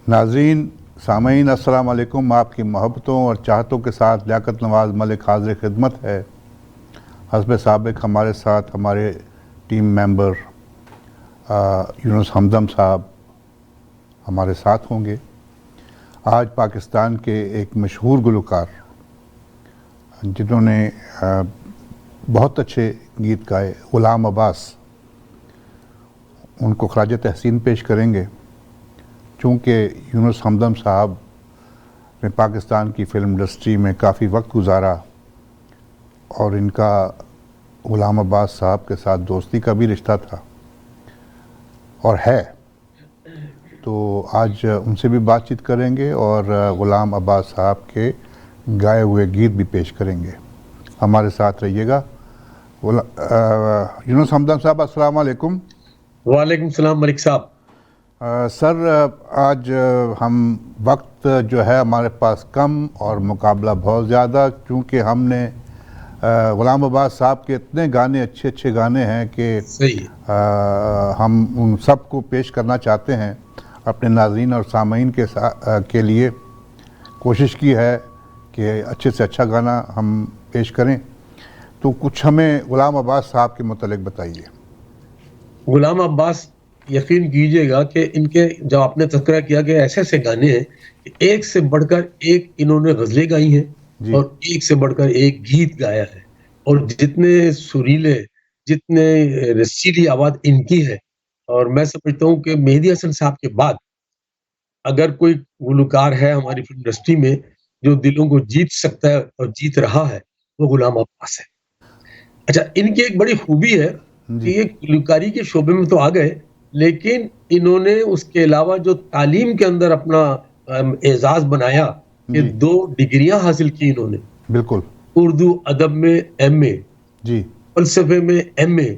नाज़रीन सामीन अस्सलाम वालेकुम। आपकी मोहब्बतों और चाहतों के साथ लियाकत नवाज़ मलिक हाज़िर खिदमत है। हस्ब साबिक़ हमारे साथ हमारे टीम मेंबर यूनुस हमदम साहब हमारे साथ होंगे। आज पाकिस्तान के एक मशहूर गुलकार जिन्होंने बहुत अच्छे गीत गाए, ग़ुलाम अब्बास, उनको ख़राज तहसीन पेश करेंगे। चूँकि यूनुस हमदम साहब ने पाकिस्तान की फ़िल्म इंडस्ट्री में काफ़ी वक्त गुजारा और इनका ग़ुलाम अब्बास साहब के साथ दोस्ती का भी रिश्ता था और है, तो आज उनसे भी बातचीत करेंगे और ग़ुलाम अब्बास साहब के गाए हुए गीत भी पेश करेंगे। हमारे साथ रहिएगा। यूनुस हमदम साहब, अस्सलाम वालेकुम। वालेकुम सलाम मलिक साहब। सर, आज हम वक्त जो है हमारे पास कम और मुकाबला बहुत ज़्यादा, क्योंकि हमने ग़ुलाम अब्बास साहब के इतने गाने, अच्छे अच्छे गाने हैं कि हम उन सब को पेश करना चाहते हैं अपने नाज़रीन और सामीन के लिए। कोशिश की है कि अच्छे से अच्छा गाना हम पेश करें, तो कुछ हमें ग़ुलाम अब्बास साहब के मुतालिक बताइए। ग़ुलाम अब्बास, यकीन कीजिएगा कि इनके जब आपने तज़किरा किया कि ऐसे ऐसे गाने हैं कि एक से बढ़कर एक इन्होंने गज़लें गाई हैं और एक से बढ़कर एक गीत गाया है, और जितने सुरीले, जितने रसीली आवाज़ इनकी है, और मैं समझता हूँ कि मेहदी हसन साहब के बाद अगर कोई गुलकार है हमारी फ़िल्म इंडस्ट्री में जो दिलों को जीत सकता है और जीत रहा है, वो ग़ुलाम अब्बास है। अच्छा, इनकी एक बड़ी खूबी है कि ये गुलकारी के शोबे में तो आ गए, लेकिन इन्होंने उसके अलावा जो तालीम के अंदर अपना एजाज़ बनाया कि 2 डिग्रियां हासिल की इन्होंने। बिल्कुल। उर्दू अदब में एमए, जी, फ़लसफ़े में एमए।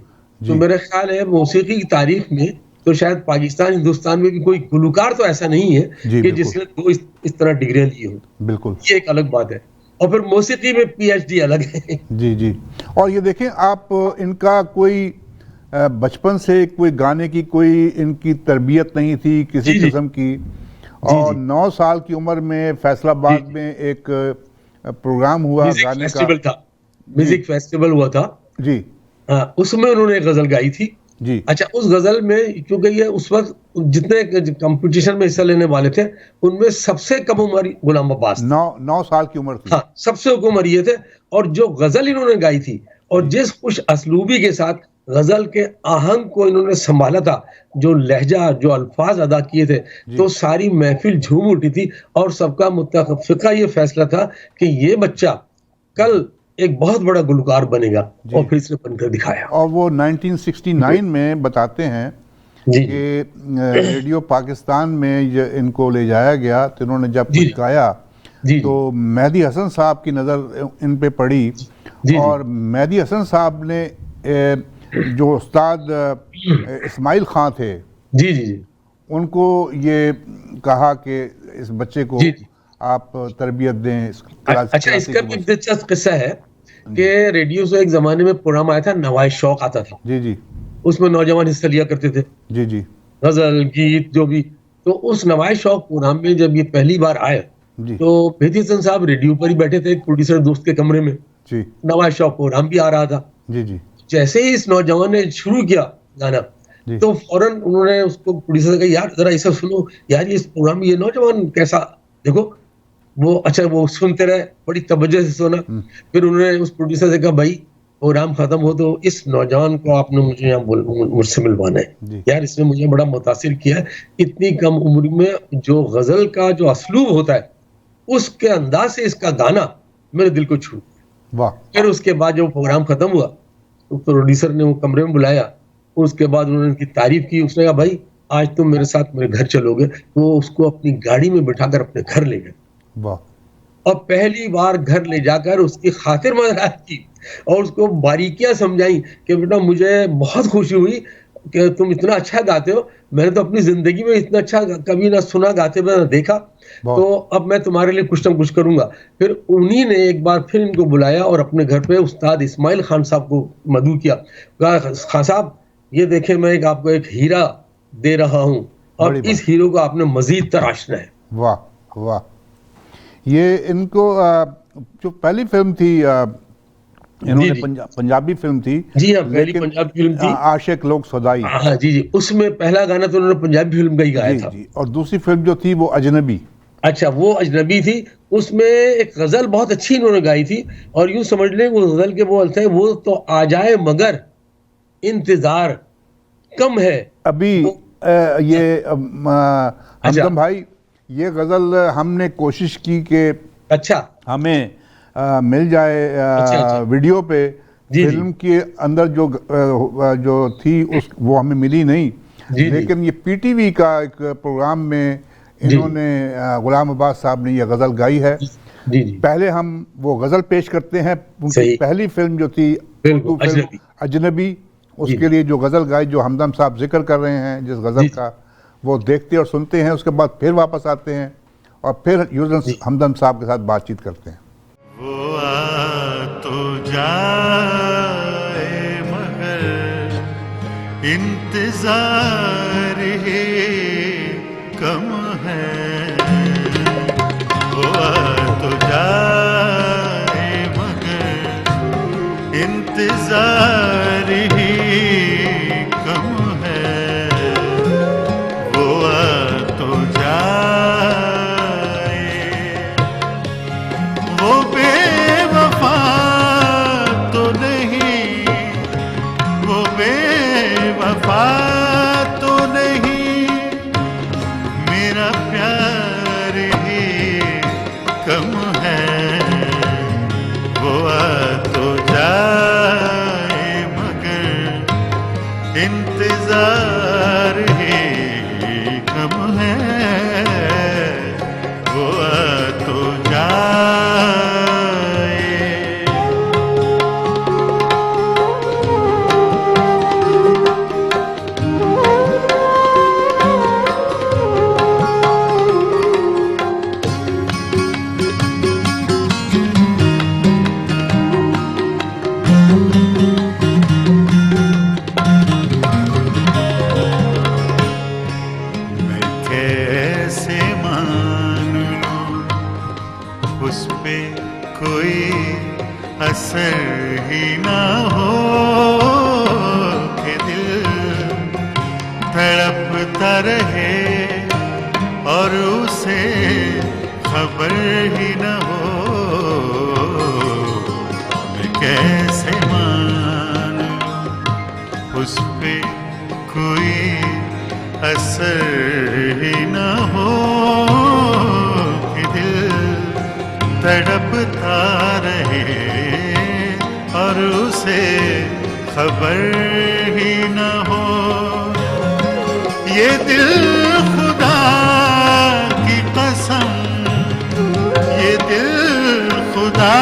तो मेरा ख्याल है मौसीकी की तारीख में तो शायद पाकिस्तान, हिंदुस्तान में भी कोई गुलकार तो ऐसा नहीं है कि जिसने 2 इस तरह डिग्रियां ली हों। बिल्कुल, ये एक अलग बात है। और फिर मौसीकी में पीएचडी अलग है। जी, जी। और ये देखें आप, इनका कोई बचपन से कोई गाने की कोई इनकी तरबियत नहीं थी किसी किस्म की, और 9 साल की उम्र में फैसलाबाद में एक प्रोग्राम हुआ गाने का। म्यूजिक फेस्टिवल हुआ था जी, उसमें उन्होंने एक गजल गाई थी जी। अच्छा, उस गजल में क्योंकि ये उस वक्त जितने कंपटीशन में हिस्सा लेने वाले थे उनमें सबसे कम उम्र ग़ुलाम अब्बास, 9 साल की उम्र थी। हाँ, सबसे कम उम्र ये थे। और जो गजल इन्होंने गाई थी और जिस खुश असलूबी के साथ गजल के आहंग को इन्होंने संभाला था, जो लहजा, जो अल्फाज अदा किए थे, तो सारी महफिल झूम उठी थी और सबका मुत्तफ़िक़ा ये फैसला था कि ये बच्चा कल एक बहुत बड़ा गुलकार बनेगा, और फिर इसने बनकर दिखाया। और वो 1969 में बताते हैं कि रेडियो पाकिस्तान में इनको ले जाया गया, तो इन्होंने जब कुछ गाया तो मेहदी हसन साहब की नज़र इन पे पड़ी, और मेहदी हसन साहब ने जो उस्ताद इस्माइल खां थे, उनको ये कहा कि इस बच्चे को आप तरबियत दें। अच्छा, इसका भी दिलचस्प किस्सा है कि रेडियो से एक जमाने में प्रोग्राम आया था, नवाज़ शौक आता था। जी, जी। उसमें नौजवान हिस्सा लिया करते थे। जी, जी। गजल, गीत जो भी। तो उस नवाज़ शौक प्रोग्राम में जब ये पहली बार आए, तो मेहदी हसन साहब रेडियो पर ही बैठे थे, एक प्रोड्यूसर दोस्त के कमरे में। जी। नवाज़ शौक प्रोग्राम भी आ रहा था। जी, जी। जैसे ही इस नौजवान ने शुरू किया गाना, तो फौरन उन्होंने उसको प्रोड्यूसर से कहा, यार जरा ऐसा सुनो, यार इस प्रोग्राम में ये नौजवान कैसा, देखो वो। अच्छा, वो सुनते रहे, बड़ी तवज्जो से सुना। फिर उन्होंने उस प्रोड्यूसर से कहा, भाई प्रोग्राम खत्म हो तो इस नौजवान को आपने मुझे यहाँ मुझसे मिलवाना है, यार इसने मुझे बड़ा मुतासिर किया है। इतनी कम उम्र में जो गजल का जो असलूब होता है, उसके अंदाज से इसका गाना मेरे दिल को छू। वाह। फिर उसके बाद जब प्रोग्राम खत्म हुआ तो प्रोड्यूसर ने वो कमरे में बुलाया, उसके बाद उन्होंने उनकी तारीफ की। उसने कहा, भाई आज तुम मेरे साथ मेरे घर चलोगे। वो उसको अपनी गाड़ी में बिठाकर अपने घर ले गए। वाह। और पहली बार घर ले जाकर उसकी खातिर मदद की और उसको बारीकियां समझाई कि बेटा मुझे बहुत खुशी हुई कि तुम इतना अच्छा गाते हो, मैंने तो अपनी जिंदगी में इतना अच्छा कभी ना सुना गाते हुए ना देखा, तो अब मैं तुम्हारे लिए कुछ ना कुछ करूंगा। फिर उन्हीं ने एक बार फिर इनको बुलाया और अपने घर पे उस्ताद इस्माइल खान साहब को मदऊ किया। कहा, खान साहब ये देखें, मैं आपको एक हीरा दे रहा हूँ, और बड़ी इस हीरो को आपने मजीद तराशना है। वाह वाह। ये इनको जो पहली फिल्म थी इन्होंने जी। पंजाबी फिल्म थी, जी हाँ, पहली लेकिन पंजाबी फिल्म थी। आशिक लोग सौदाई। हाँ जी, उसमें पहला गाना तो उन्होंने पंजाबी फिल्म का ही गाया जी था। जी, और दूसरी फिल्म जो थी वो अजनबी। अच्छा, वो अजनबी थी। उसमें एक गजल बहुत अच्छी इन्होंने गाई थी, और यूं समझ लें वो गजल के बोल थे, वो तो आ जाए मगर इंतजार कम है। अभी वो ये अच्छा हमदम भाई, ये गज़ल हमने कोशिश की कि अच्छा हमें मिल जाए अच्छा। वीडियो पे। जी जी फिल्म के अंदर जो थी उस वो हमें मिली नहीं, जी जी लेकिन ये पीटीवी का एक प्रोग्राम में जी इन्होंने गुलाम अब्बास साहब ने ये गज़ल गाई है। जी जी। पहले हम वो गज़ल पेश करते हैं, उनकी सही, पहली फिल्म जो थी बिल्कुल उर्दू फिल्म अजनबी। अजनबी, जी उसके लिए जो गज़ल गाई, जो हमदम साहब जिक्र कर रहे हैं जिस गज़ल जी का, वो देखते और सुनते हैं। उसके बाद फिर वापस आते हैं और फिर यूजन जी। हमदम साहब के साथ बातचीत करते हैं। वो आ तो जाए मगर इंतजार ही कम है। वो आ तो जाए मगर इंतजार ही कम है। वो आ तो जाए, वो बेवफा तो नहीं, वो बेवफा तो नहीं, मेरा प्यार ही कम है। वो आ तो जाए मगर इंतजार ही कम है। वो आ तो जाए। मैं कैसे मान लूं उस पे कोई असर ही ना हो, कि दिल तड़पता रहे और उसे खबर ही ना हो। मैं कैसे मान लूं उस पे कोई असर ही न हो, कि दिल तड़पता रहे और उसे खबर ही न हो। ये दिल खुदा की कसम, ये दिल खुदा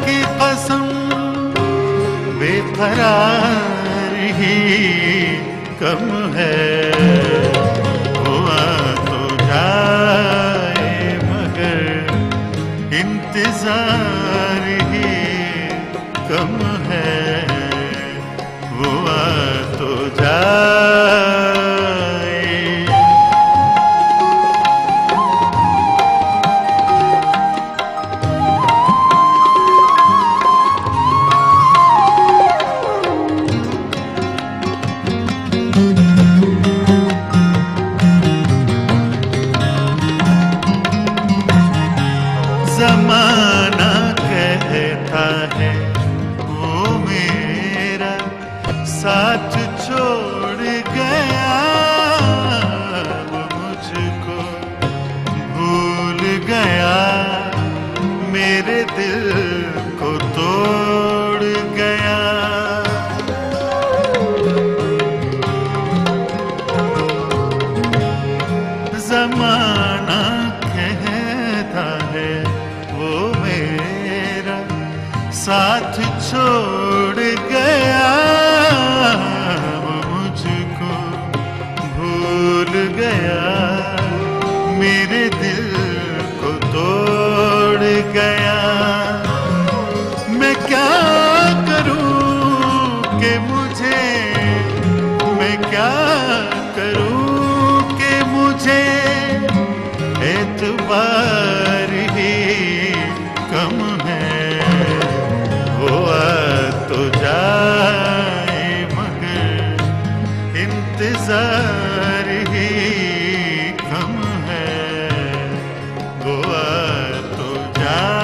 की कसम, बेकरार ही कम है। वो आ तो जाए मगर इंतजार ही कम है। वो आ तो जाए। जमाना कहता है वो मेरा साथ छोड़ गया, वो मुझको भूल गया, मेरे दिल को तोड़ गया। जमाना कहता है वो मेरा साथ छोड़ गया, वो मुझको भूल गया, मेरे दिल को तोड़ गया। मैं क्या करूं कि मुझे, मैं क्या करूं कि एतबार ही कम है, वो आ तो जाए मगर इंतजार ही कम है, वो आ तो जाए।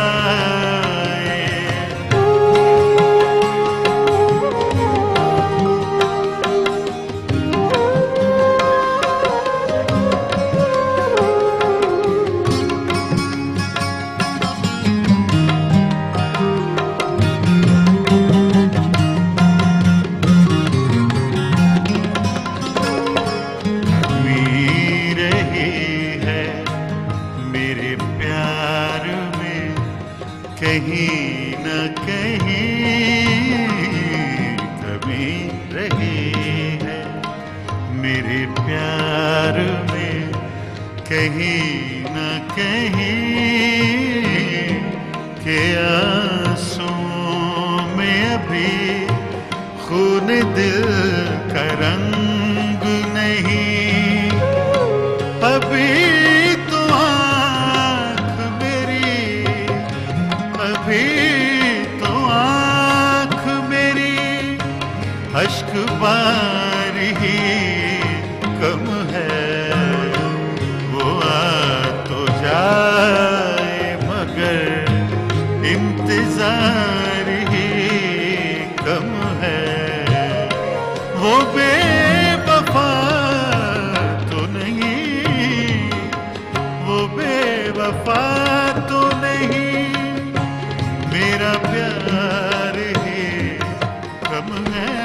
कहीं न कहीं कमी रही है मेरे प्यार में, कहीं न कहीं के आंसुओं में अभी खून दिल का रंग नहीं, अभी तो आँख मेरी, अभी तो आँख मेरी अश्क बार ही कम है, वो आ तो जाए मगर इंतजार ही कम है, वो बेवफा तो नहीं, वो बेवफा तो नहीं, मेरा प्यार ही कम है,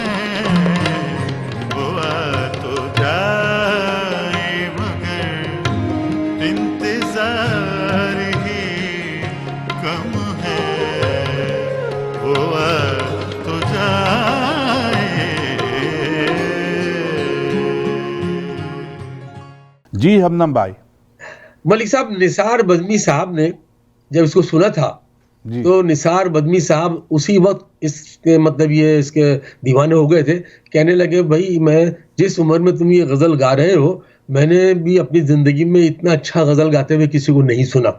वो आ तो जाए मगर इंतजार ही कम है, वो आ तो जाए। जी हमनम भाई। मलिक साहब, निसार बज़मी साहब ने जब इसको सुना था तो निसार बज़मी साहब उसी वक्त इसके मतलब ये इसके दीवाने हो गए थे। कहने लगे भाई मैं जिस उम्र में तुम ये गज़ल गा रहे हो, मैंने भी अपनी ज़िंदगी में इतना अच्छा गज़ल गाते हुए किसी को नहीं सुना।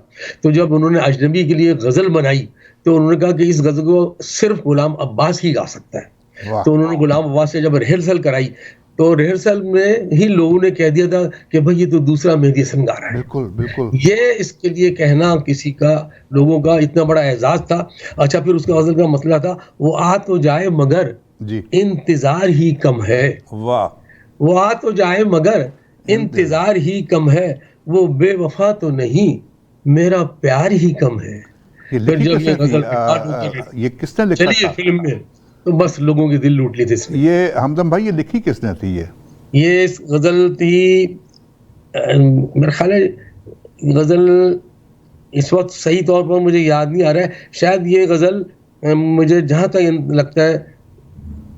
तो जब उन्होंने अजनबी के लिए गज़ल बनाई तो उन्होंने कहा कि इस गज़ल को सिर्फ गुलाम अब्बास ही गा सकता है। तो उन्होंने गुलाम अब्बास से जब रिहर्सल कराई तो रिहर्सल में ही लोगों ने कह दिया था कि भाई ये तो दूसरा मेहदी हसन गा रहा है। बिल्कुल बिल्कुल, ये इसके लिए कहना किसी का, लोगों का इतना बड़ा एजाज था। अच्छा, फिर उसका गज़ल का मसला था वो आ तो जाए मगर जी इंतजार ही कम है, वाह, वो आ तो जाए मगर इंतजार ही कम है, वो बेवफा तो नहीं, मेरा प्यार ही कम है। ये फिर लिखी जब ये किसने गज़ल थी? ये किसने लिखा चलिए था? फिल्म में तो बस लोगों की दिल लूट ली थी इसने। ये हमदम भाई, ये लिखी किसने थी? ये इस गज़ल थी मेरा ख्याल है, गज़ल इस वक्त सही तौर पर मुझे याद नहीं आ रहा है, शायद ये गज़ल मुझे जहाँ तक लगता है,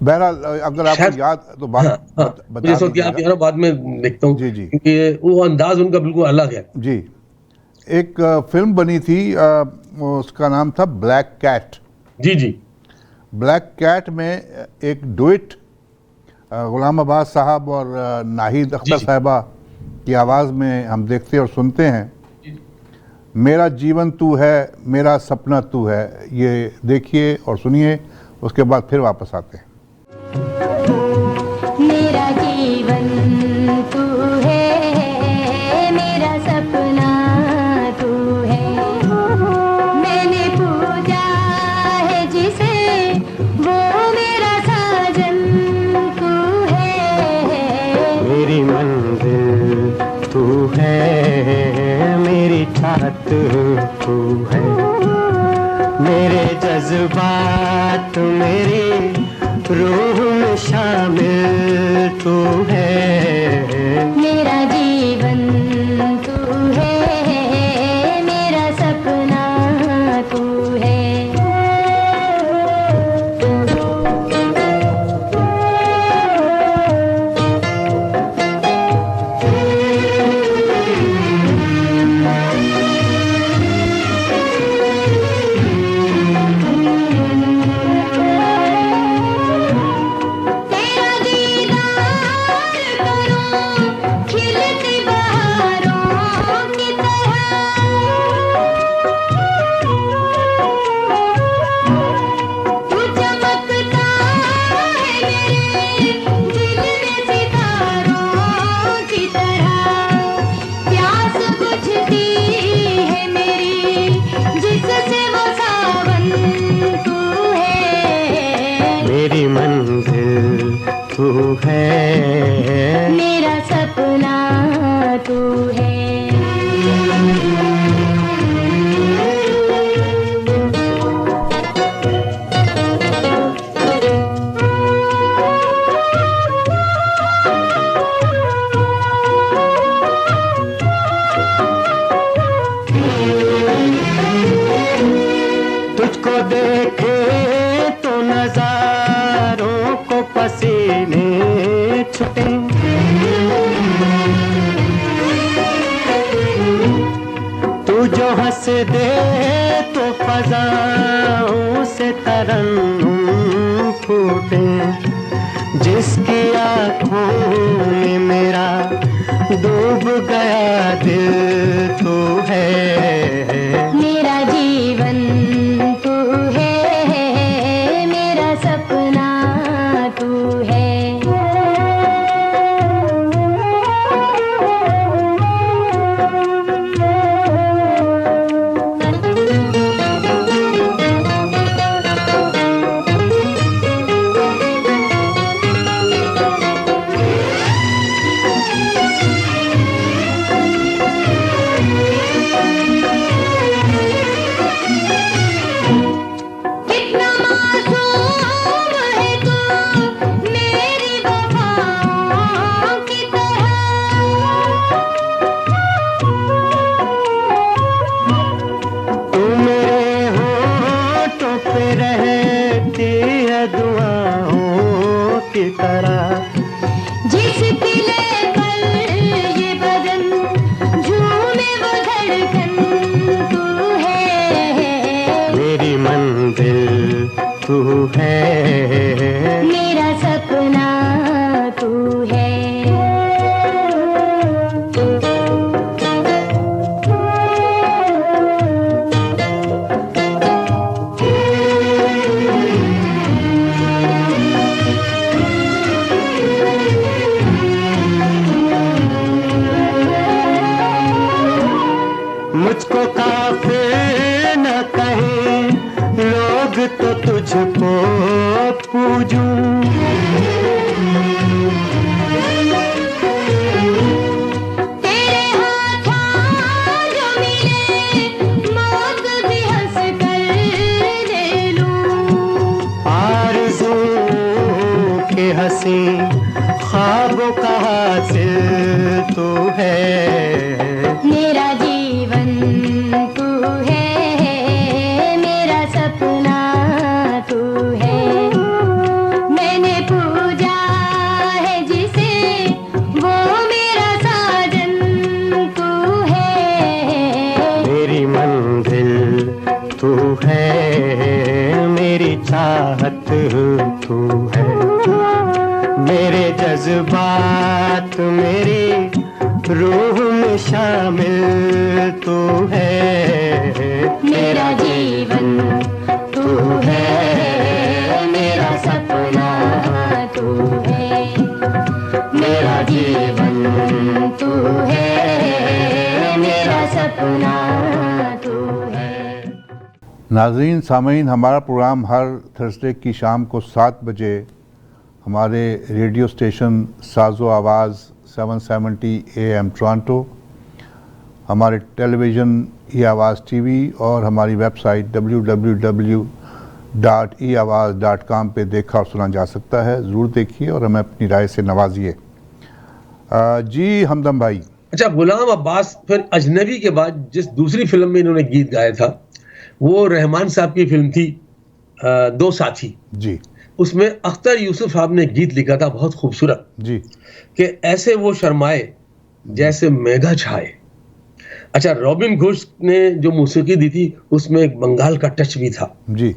बहरहाल अगर आपको याद तो बात मुझे इस वक्त याद नहीं आ रहा, बाद में देखता हूँ जी जी, क्योंकि वो अंदाज उनका बिल्कुल अलग है। जी, एक फिल्म बनी थी, उसका नाम था ब्लैक कैट। जी जी, ब्लैक कैट में एक डुएट गुलाम अब्बास साहब और नाहिद अख्तर साहिबा की आवाज़ में हम देखते और सुनते हैं। मेरा जीवन तू है, मेरा सपना तू है। ये देखिए और सुनिए, उसके बाद फिर वापस आते हैं। मेरा जीवन तू है, मेरा सपना तू है, मैंने पूजा है जिसे वो मेरा साजन तू है। मेरी मंजिल तू है, मेरी छात तू है, मेरे जज्बात मेरी रूह में शामिल तू है। मेरा जीवन तू है, मेरा सपना तू है। तू जो हंस दे तो फज़ाओं से तरन्नुम फूटे, जिसकी आँखों में मेरा डूब गया दिल तू है। मेरा जीवन तू है, मेरा सपना तू है। कितना मासूम है तू मेरी वफाओं की तू मेरे होठों पे रहती है दुआओं की तरह, जिस दिले पर ये बदन झूमे वो धड़कन तू है। मेरी मंजिल तू है। मेरा सपना तू है। मुझको काफिर न कहें लोग तो तुझको पूजूं, तेरे हाथों जो मिले मौत भी हंस कर ले लूं। आरज़ू के हंसी ख्वाबों का हासिल तू है। मेरा जीवन तू है, मेरा सपना तू है। मैंने पूजा है जिसे वो मेरा साजन तू है। मेरी मंजिल तू है, मेरी चाहत तू है, मेरे जज्बात मेरी रूह में शामिल तू है। मेरा जीवन तू है, मेरा सपना तू है। मेरा जीवन तू है, मेरा सपना तू है। नाज़रीन सामीन, हमारा प्रोग्राम हर थर्सडे की शाम को 7 बजे हमारे रेडियो स्टेशन साज़ो आवाज़ 770 AM टोरंटो, हमारे टेलीविज़न ई आवाज़ TV और हमारी वेबसाइट www.eawaz.com पे देखा और सुना जा सकता है। ज़रूर देखिए और हमें अपनी राय से नवाजिए। जी हमदम भाई। अच्छा, गुलाम अब्बास फिर अजनबी के बाद जिस दूसरी फिल्म में इन्होंने गीत गाया था वो रहमान साहब की फिल्म थी दो साथी। जी उसमें अख्तर यूसुफ साहब ने गीत लिखा था बहुत खूबसूरत जी कि ऐसे वो शर्माए जैसे मेघा छाए। अच्छा, रॉबिन घोष ने जो मौसीकी दी थी उसमें एक बंगाल का टच भी था। जी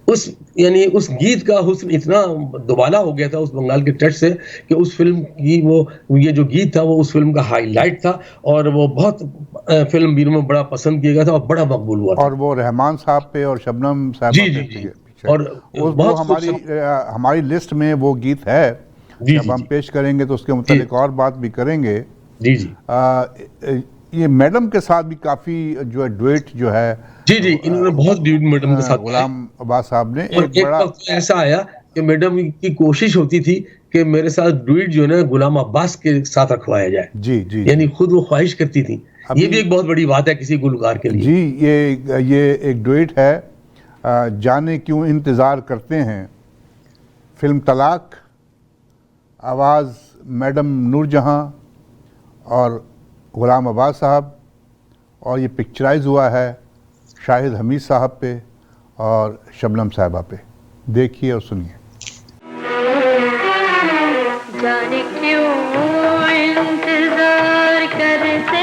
उस यानी उस गीत का हुस्न इतना दुबाला हो गया था उस बंगाल के टच से कि उस फिल्म की वो ये जो गीत था वो उस फिल्म का हाईलाइट था और वो बहुत फिल्म बीरों में बड़ा पसंद किया गया था और बड़ा मकबूल हुआ था। और वो रहमान साहब पे और शबनम साहब जी, पे जी, जी। पीछे। और वो बहुत हमारी लिस्ट में वो गीत है। जी, जब जी, हम जी। पेश करेंगे तो उसके मुतालिक और बात भी करेंगे। जी जी ये मैडम के साथ भी काफ़ी जो है डुएट जो है जी जी इन्होंने बहुत ड्यूट मैडम के साथ गुलाम अब्बास साहब ने और एक एक बड़ा वक्त ऐसा आया कि मैडम की कोशिश होती थी कि मेरे साथ डुएट जो है ना गुलाम अब्बास के साथ रखवाया जाए। जी जी यानी खुद वो ख्वाहिश करती थी। अभी- ये भी एक बहुत बड़ी बात है किसी गुलकार के लिए। जी ये एक डुएट है। जाने क्यों इंतज़ार करते हैं, फिल्म तलाक, आवाज़ मैडम नूरजहां और गुलाम अब्बास साहब, और ये पिक्चराइज हुआ है शाहिद हमीद साहब पे और शबनम साहिबा पे। देखिए और सुनिए। जाने क्यों इंतजार करते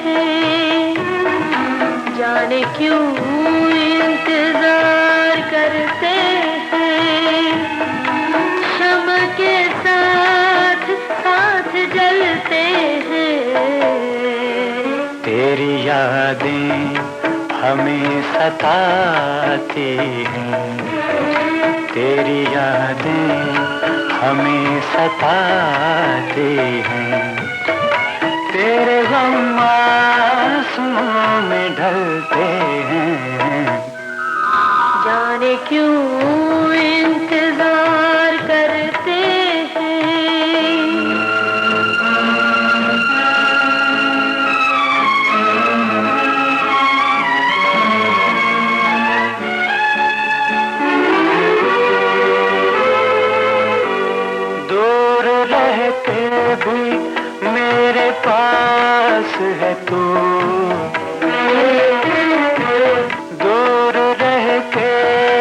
हैं, जाने क्यों इंतजार करते हैं, शम्म के साथ साथ जलते हैं। तेरी यादें हमें सताती हैं, तेरी यादें हमें सताती हैं, तेरे गम आंसुओं में ढलते हैं। जाने क्यों इंतजार करते हैं। दूर रहते भी मेरे पास है तू, दूर रह के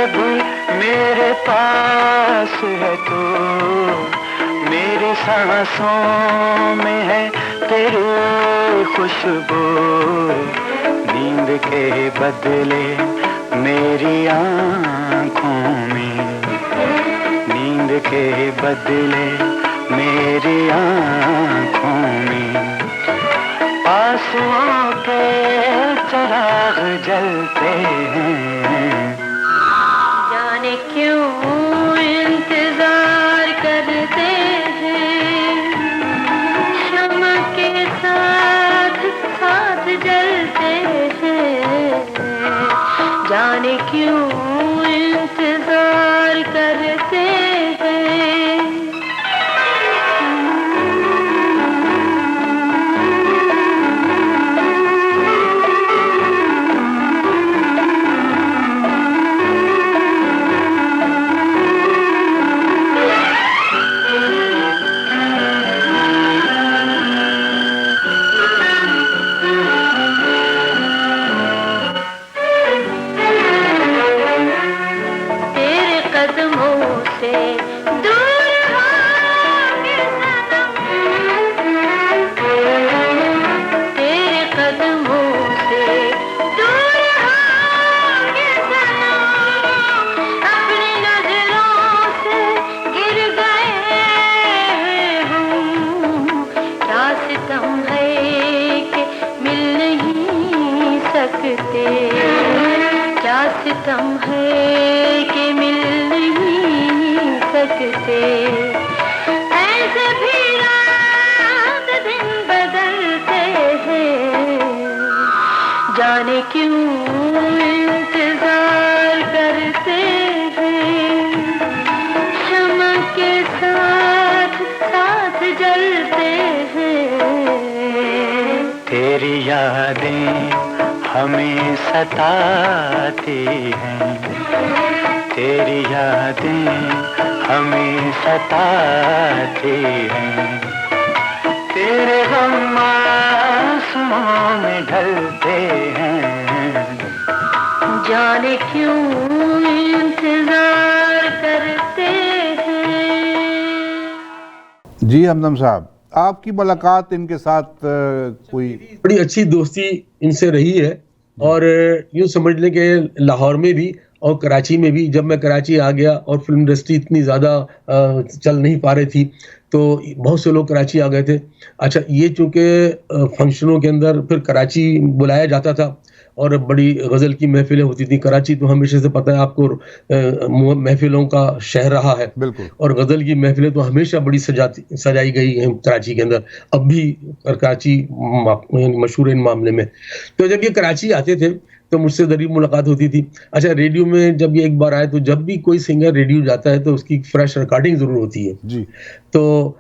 भी मेरे पास है तू, मेरी सांसों में है तेरी खुशबू, नींद के बदले मेरी आँखों में, नींद के बदले मेरी आँखों में, आंसुओं के चिराग जलते हैं। जाने क्यों इंतजार करते हैं, शम्म के साथ साथ जलते हैं। जाने क्यों इंतजार करते हैं। तेरे कदमों से दूर होंगे सनम, तेरे कदमों से दूर होंगे सनम, अपनी नजरों से गिर गए हम। क्या सितम है कि मिल नहीं सकते, क्या सितम है कि मिल नहीं सकते। ऐसे भी रात दिन बदलते हैं, जाने क्यों इंतजार करते हैं, शम्म के साथ साथ जलते हैं। तेरी यादें हमें सताती हैं, तेरी यादें हमें सताती हैं, तेरे गम आंसुओं में ढलते हैं। जाने क्यों इंतजार करते हैं। जी हमदम साहब, आपकी मुलाकात इनके साथ कोई बड़ी अच्छी दोस्ती इनसे रही है, और यूं समझ लें कि लाहौर में भी और कराची में भी, जब मैं कराची आ गया और फिल्म इंडस्ट्री इतनी ज़्यादा चल नहीं पा रही थी, तो बहुत से लोग कराची आ गए थे। अच्छा, ये चूँकि फंक्शनों के अंदर फिर कराची बुलाया जाता था और बड़ी गज़ल की महफिलें होती थी। कराची तो हमेशा से पता है आपको महफिलों का शहर रहा है, बिल्कुल, और गज़ल की महफिलें तो हमेशा बड़ी सजाई गई हैं कराची के अंदर। अब भी कराची मशहूर है इन मामले में। तो जब ये कराची आते थे तो मुझसे ज़रूर मुलाकात होती थी। अच्छा, रेडियो में जब ये एक बार आए, तो जब भी कोई सिंगर रेडियो जाता है तो उसकी फ्रेश रिकॉर्डिंग ज़रूर होती है। जी, तो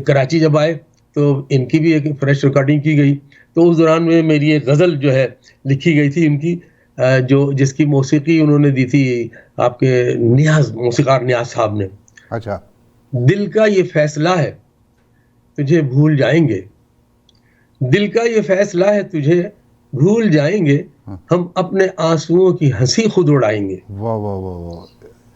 कराची जब आए तो इनकी भी एक फ्रेश रिकॉर्डिंग की गई। तो उस दौरान में मेरी एक गज़ल जो है लिखी गई थी इनकी, जो जिसकी मौसीकी उन्होंने दी थी आपके मौसीकार नियाज़ साहब ने। अच्छा, दिल का ये फैसला है तुझे भूल जाएंगे, दिल का ये फैसला है तुझे भूल जाएंगे, हम अपने आंसुओं की हंसी खुद उड़ाएंगे। वाह वाह वाह वाह।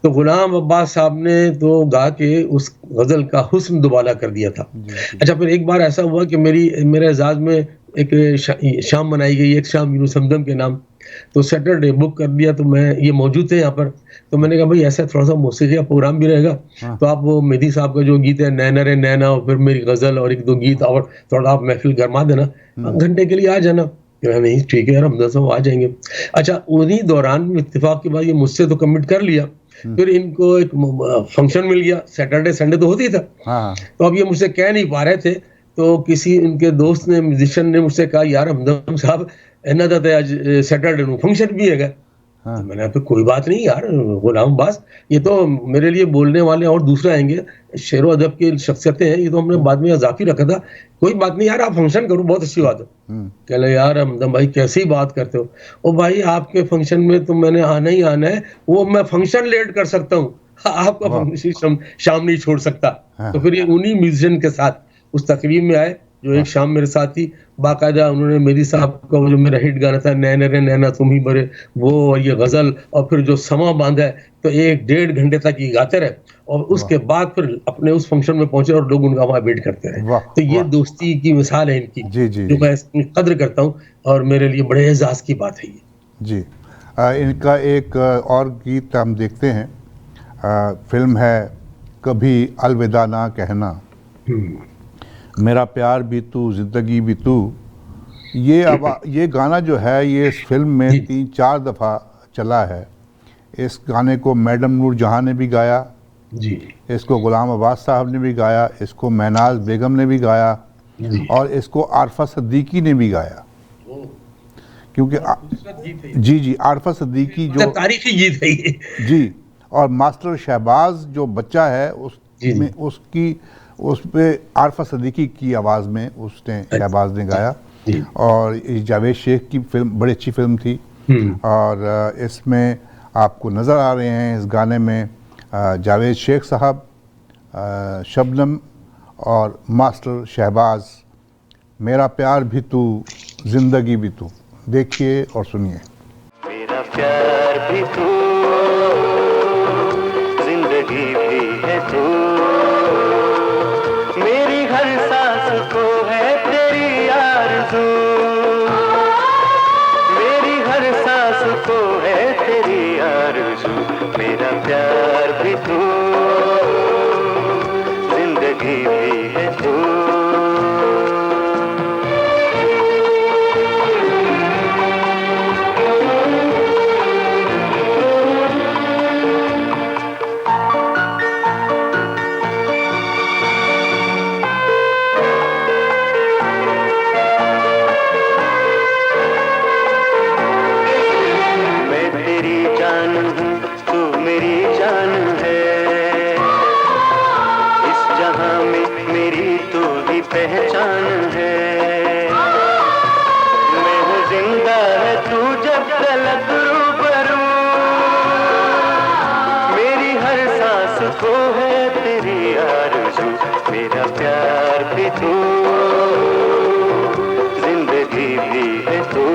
तो गुलाम अब्बास साहब ने तो गा के उस गज़ल का हुस्न दुबाला कर दिया था। अच्छा, फिर एक बार ऐसा हुआ कि मेरे एजाज़ में एक शाम मनाई गई, एक शाम यूनुस हमदम के नाम, तो सैटरडे बुक कर दिया, तो मैं ये मौजूद थे यहाँ पर, तो मैंने कहा भाई ऐसा थोड़ा सा मौसीकी का प्रोग्राम भी रहेगा, तो आप वो मेहदी साहब का जो गीत है नैना रे नैना, और फिर मेरी गजल और एक दो गीत, और थोड़ा आप महफिल गरमा देना, घंटे के लिए आ जाना। कहा, नहीं ठीक है यार, हम 10 आ जाएंगे। अच्छा, उन्हीं दौरान इत्तेफाक के बाद ये मुझसे तो कमिट कर लिया, फिर इनको एक फंक्शन मिल गया, सैटरडे संडे तो होती था, हाँ तो अब ये मुझसे कह नहीं पा रहे थे, तो किसी इनके दोस्त ने, म्यूजिशियन ने मुझसे कहा, यार हमदम साहब इन्ना दा ते आज सैटरडे नु फंक्शन भी है। हाँ तो मैंने कहा कोई बात नहीं यार गुलाम अब्बास, ये तो मेरे लिए बोलने वाले और दूसरे आएंगे, शेरो अदब की शख्सियतें हैं, ये तो हमने बाद में इजाफी रखा था, कोई बात नहीं यार, आप फंक्शन करो, बहुत अच्छी बात है। कह ले यार हमदम भाई कैसी बात करते हो, ओ भाई आपके फंक्शन में तो मैंने आना ही आना है, वो मैं फंक्शन लेट कर सकता हूँ, आपका फंक्शन शाम नहीं छोड़ सकता। तो फिर ये उन्हीं म्यूजिशियन के साथ उस तकरीब में आए, जो एक शाम मेरे साथ ही बाकायदा उन्होंने मेरी साहब का वो जो मेरा हिट गाना था नैना रे नैना तुम ही बरे, वो और ये गजल, और फिर जो समा बांधा है, तो 1-1.5 घंटे तक ये गाते रहे, और उसके बाद फिर अपने उस फंक्शन में पहुंचे और लोग उनका वहां वेट करते रहे। तो ये दोस्ती की मिसाल है इनकी, जो मैं इसकी कद्र करता हूँ, और मेरे लिए बड़े एजाज की बात है ये जी। इनका एक और गीत हम देखते हैं, फिल्म है कभी अलविदा ना कहना, मेरा प्यार भी तू जिंदगी भी तू। ये गाना जो है ये इस फिल्म में 3-4 दफ़ा चला है। इस गाने को मैडम नूर जहां ने भी गाया जी, इसको गुलाम अब्बास साहब ने भी गाया, इसको महनाज बेगम ने भी गाया, और इसको आरफा सिद्दीकी ने भी गाया, क्योंकि जी आरफा सिद्दीकी जो तारीखी गीत है ये जी, और मास्टर शहबाज जो बच्चा है उसमें उस पे आरफा सिद्दीकी की आवाज़ में उसने शहबाज ने गाया, और ये जावेद शेख की फिल्म बड़ी अच्छी फिल्म थी, और इसमें आपको नज़र आ रहे हैं इस गाने में जावेद शेख साहब, शबनम और मास्टर शहबाज। मेरा प्यार भी तू जिंदगी भी तू, देखिए और सुनिए। मेरा प्यार भी तू जिंदगी भी है तू, मेरी हर सांस को है तेरी आरज़ू, मेरी हर सांस को है तेरी आरज़ू, मेरा प्यार भी तू जिंदगी भी है तू। पहचान है मैं हूँ जिंदा है तू जब तलक रूबरू, मेरी हर सांस को है तेरी आरज़ू, मेरा प्यार भी तू जिंदगी भी है तू।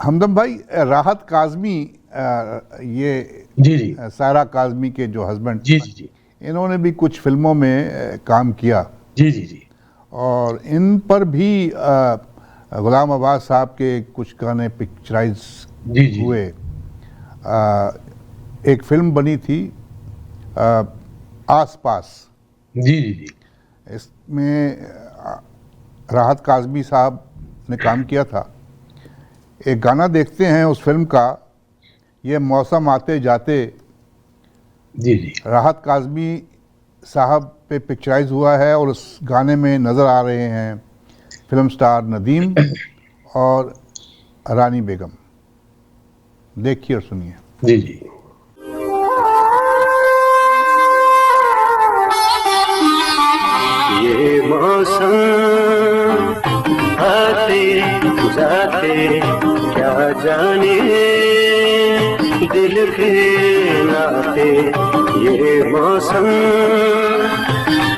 हमदम भाई, राहत काज़मी, ये जी जी सारा काज़मी के जो हस्बैंड, जी जी जी इन्होंने भी कुछ फिल्मों में काम किया, जी जी जी और इन पर भी गुलाम अब्बास साहब के कुछ गाने पिक्चराइज जी जी हुए। एक फिल्म बनी थी आस पास, जी जी जी इसमें राहत काज़मी साहब ने काम किया था। एक गाना देखते हैं उस फिल्म का, ये मौसम आते जाते, जी जी राहत काज़मी साहब पे पिक्चराइज हुआ है, और उस गाने में नज़र आ रहे हैं फिल्म स्टार नदीम और रानी बेगम। देखिए और सुनिए। जी जी ये मौसम आते जाते क्या जाने दिल के नाते, ये मौसम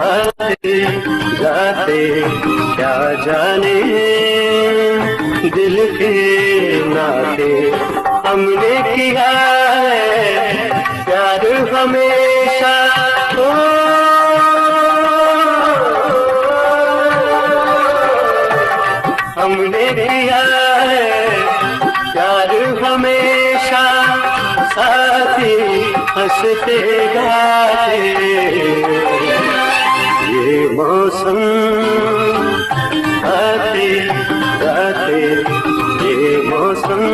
आते जाते क्या जाने दिल के नाते, हमने किया है प्यार हमेशा हो, हमने किया है प्यार हमेशा, साथी हंसते गाते, ये मौसम आते जाते, ये मौसम।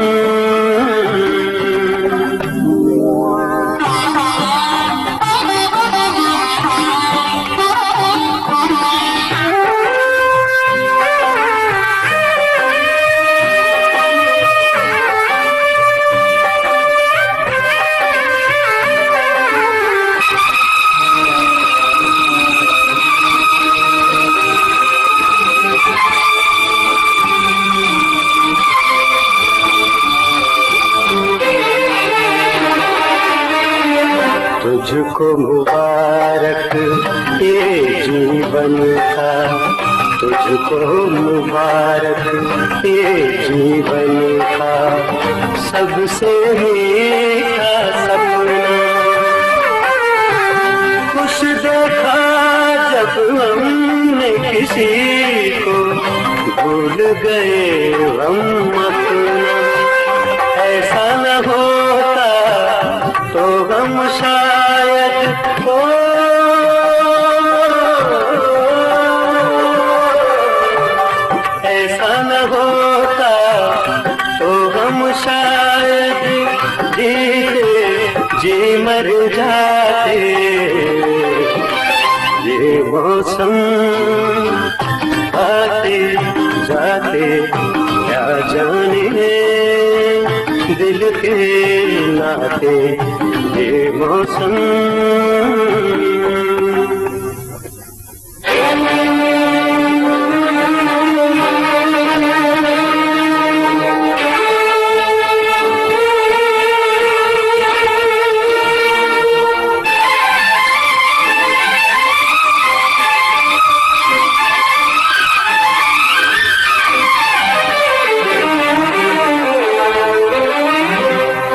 तुझको मुबारक ये जीवन था, तुझको मुबारक ये जीवन था, सबसे मीठा सपना, खुश देखा जब हमने किसी को, भूल गए हम अपना, ऐसा न होता तो हम शायद हो, ऐसा न होता तो हम शायद जीते जी मर जाते, ये मौसम आते जाते क्या जाने दिल के नाते, ये मौसम।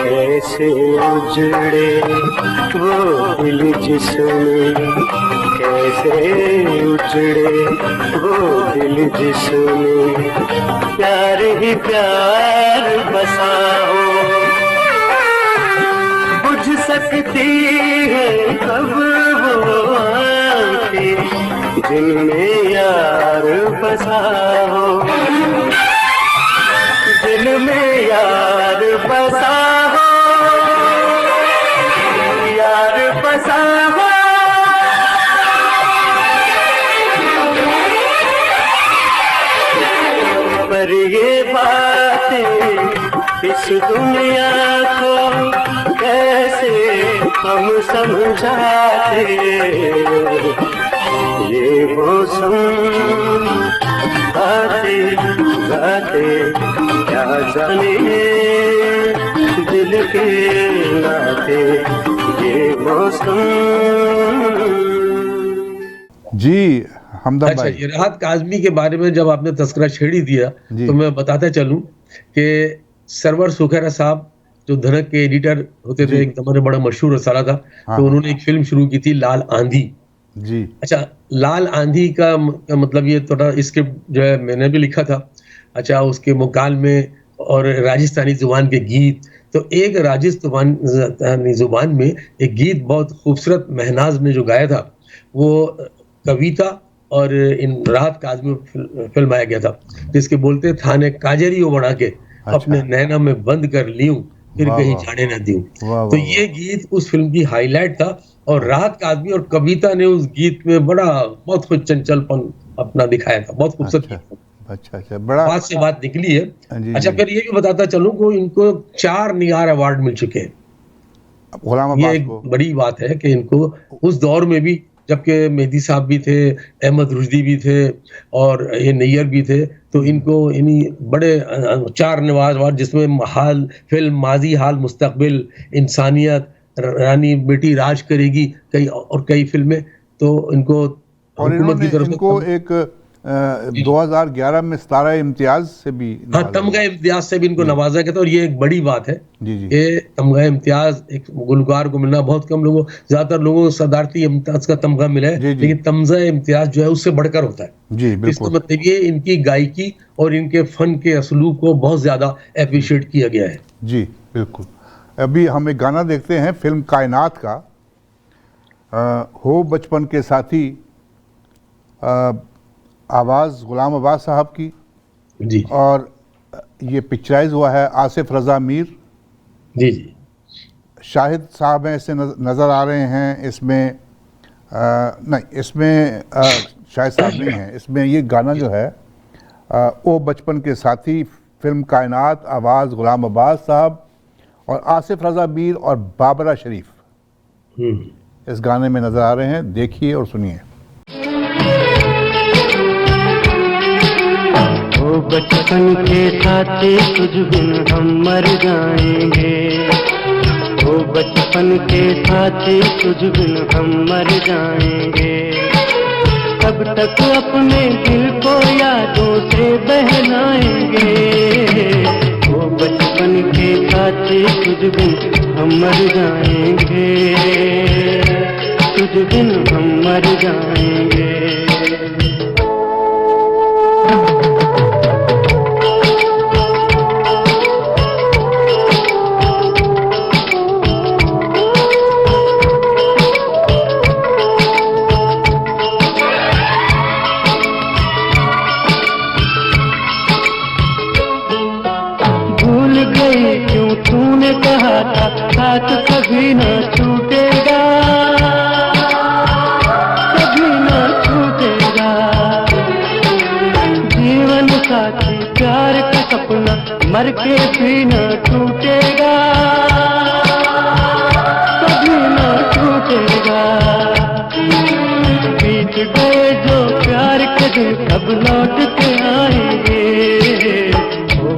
कैसे उजड़े वो दिल जिसमें, कैसे उजड़े वो दिल जिसमें प्यार ही प्यार बसा हो, बुझ सकती है कब वो आंखें जिनमें यार बसा हो, दिल में यार बसा हो, यार बसा हो, पर ये बातें इस दुनिया को कैसे हम समझाते, ये मौसम आते जाते क्या जाने दिल के नाते, ये मौसम। जी हमदम अच्छा, भाई, ये राहत काज़मी के बारे में जब आपने तस्करा छेड़ी दिया जी। तो मैं बताते चलूं कि सरवर सुखेरा साहब जो धनक के एडिटर होते थे, एक हमारे बड़ा मशहूर रसाला था, तो उन्होंने एक फिल्म शुरू की थी लाल आंधी। जी। अच्छा, लाल आंधी का मतलब ये थोड़ा स्क्रिप्ट जो है मैंने भी लिखा था। अच्छा, उसके मुकाल में और राजस्थानी जुबान के गीत, तो एक राजस्थानी जुबान में एक गीत बहुत खूबसूरत महनाज ने जो गाया था, वो कविता और इन राहत काज़मी फिल्माया गया था, जिसके बोलते थाने काजरी बना के अपने नैना में बंद कर लियूं, फिर कहीं जाने ना दूं। तो ये गीत उस फिल्म की हाईलाइट था, और राहत काज़मी और कविता ने उस गीत में बहुत कुछ चंचलपन अपना दिखाया था, बहुत खूबसूरत गीत था। अच्छा, बड़ा बात से बात निकली है। जी, अच्छा, जी। फिर ये भी बताता चलूं को इनको 4 निगार अवार्ड मिल चुके हैं। गुलाम ये अब्बास एक को। बड़ी बात है कि इनको उस दौर में भी, जबकि मेहदी साहब भी थे, अहमद रुश्दी भी थे और ये नैयर भी थे, तो इनको इन्हीं बड़े 4 निवाज अवार्ड, जिसमें हाल फिल्म माजी हाल मुस्तकबिल, इंसानियत, रानी बेटी राज करेगी, कई फिल्में, तो इनको और हुकूमत की इन्होंने तरफ से इनको एक 2011 में सितारा इम्तियाज से भी हाँ, नवाजा तमगा गया। इम्तियाज से भी इनको जी। नवाजा गया था, और ये एक बड़ी बात है। जी, जी। ये तमगा इम्तियाज एक गुलकार को मिलना बहुत कम लोगों, ज्यादातर लोगों को सदारती इम्तियाज का तमगा मिला है, जी, जी। लेकिन तमगा इम्तियाज जो है उससे बढ़कर होता है। जी, तो इसका बिल्कुल। मतलब ये इनकी गायकी और इनके फन के असलूब को बहुत ज्यादा एप्रिशिएट किया गया है। जी, बिल्कुल। अभी हम एक गाना देखते हैं फिल्म कायनात का, हो बचपन के साथी, आवाज़ गुलाम अब्बास साहब की, जी और ये पिक्चराइज हुआ है आसिफ रज़ा मीर। जी जी शाहिद साहब हैं, इससे नज़र आ रहे हैं इसमें। नहीं, इसमें शाहिद साहब नहीं हैं इसमें। ये गाना जो है ओ बचपन के साथी, फिल्म कायनात, आवाज़ गुलाम अब्बास साहब और आसिफ रज़ा मीर और बाबरा शरीफ इस गाने में नज़र आ रहे हैं। देखिए और सुनिए। ओ बचपन के साथी, तुझ बिन हम मर जाएंगे। ओ बचपन के साथी, तुझ बिन हम मर जाएंगे। तब तक अपने दिल को यादों से बहलाएंगे। ओ बचपन के साथी, तुझ बिन हम मर जाएंगे। तुझ बिन हम मर जाएंगे। तूने कहा था साथ कभी न छूटेगा, कभी न छूटेगा। जीवन साथी प्यार का सपना मर के भी न टूटेगा, कभी न टूटेगा। बीत गए जो प्यार के दिन कब लौट के आएंगे।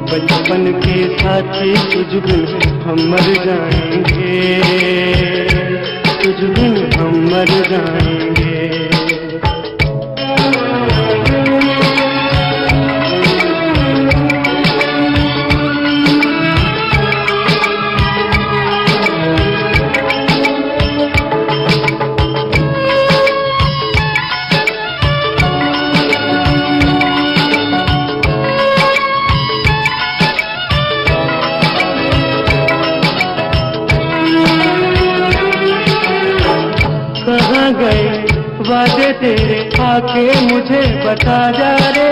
बचपन के साथी, तुझ बिन हम मर जाएंगे। तुझ बिन हम मर जाएंगे। वादे तेरे आके मुझे बता जा रे,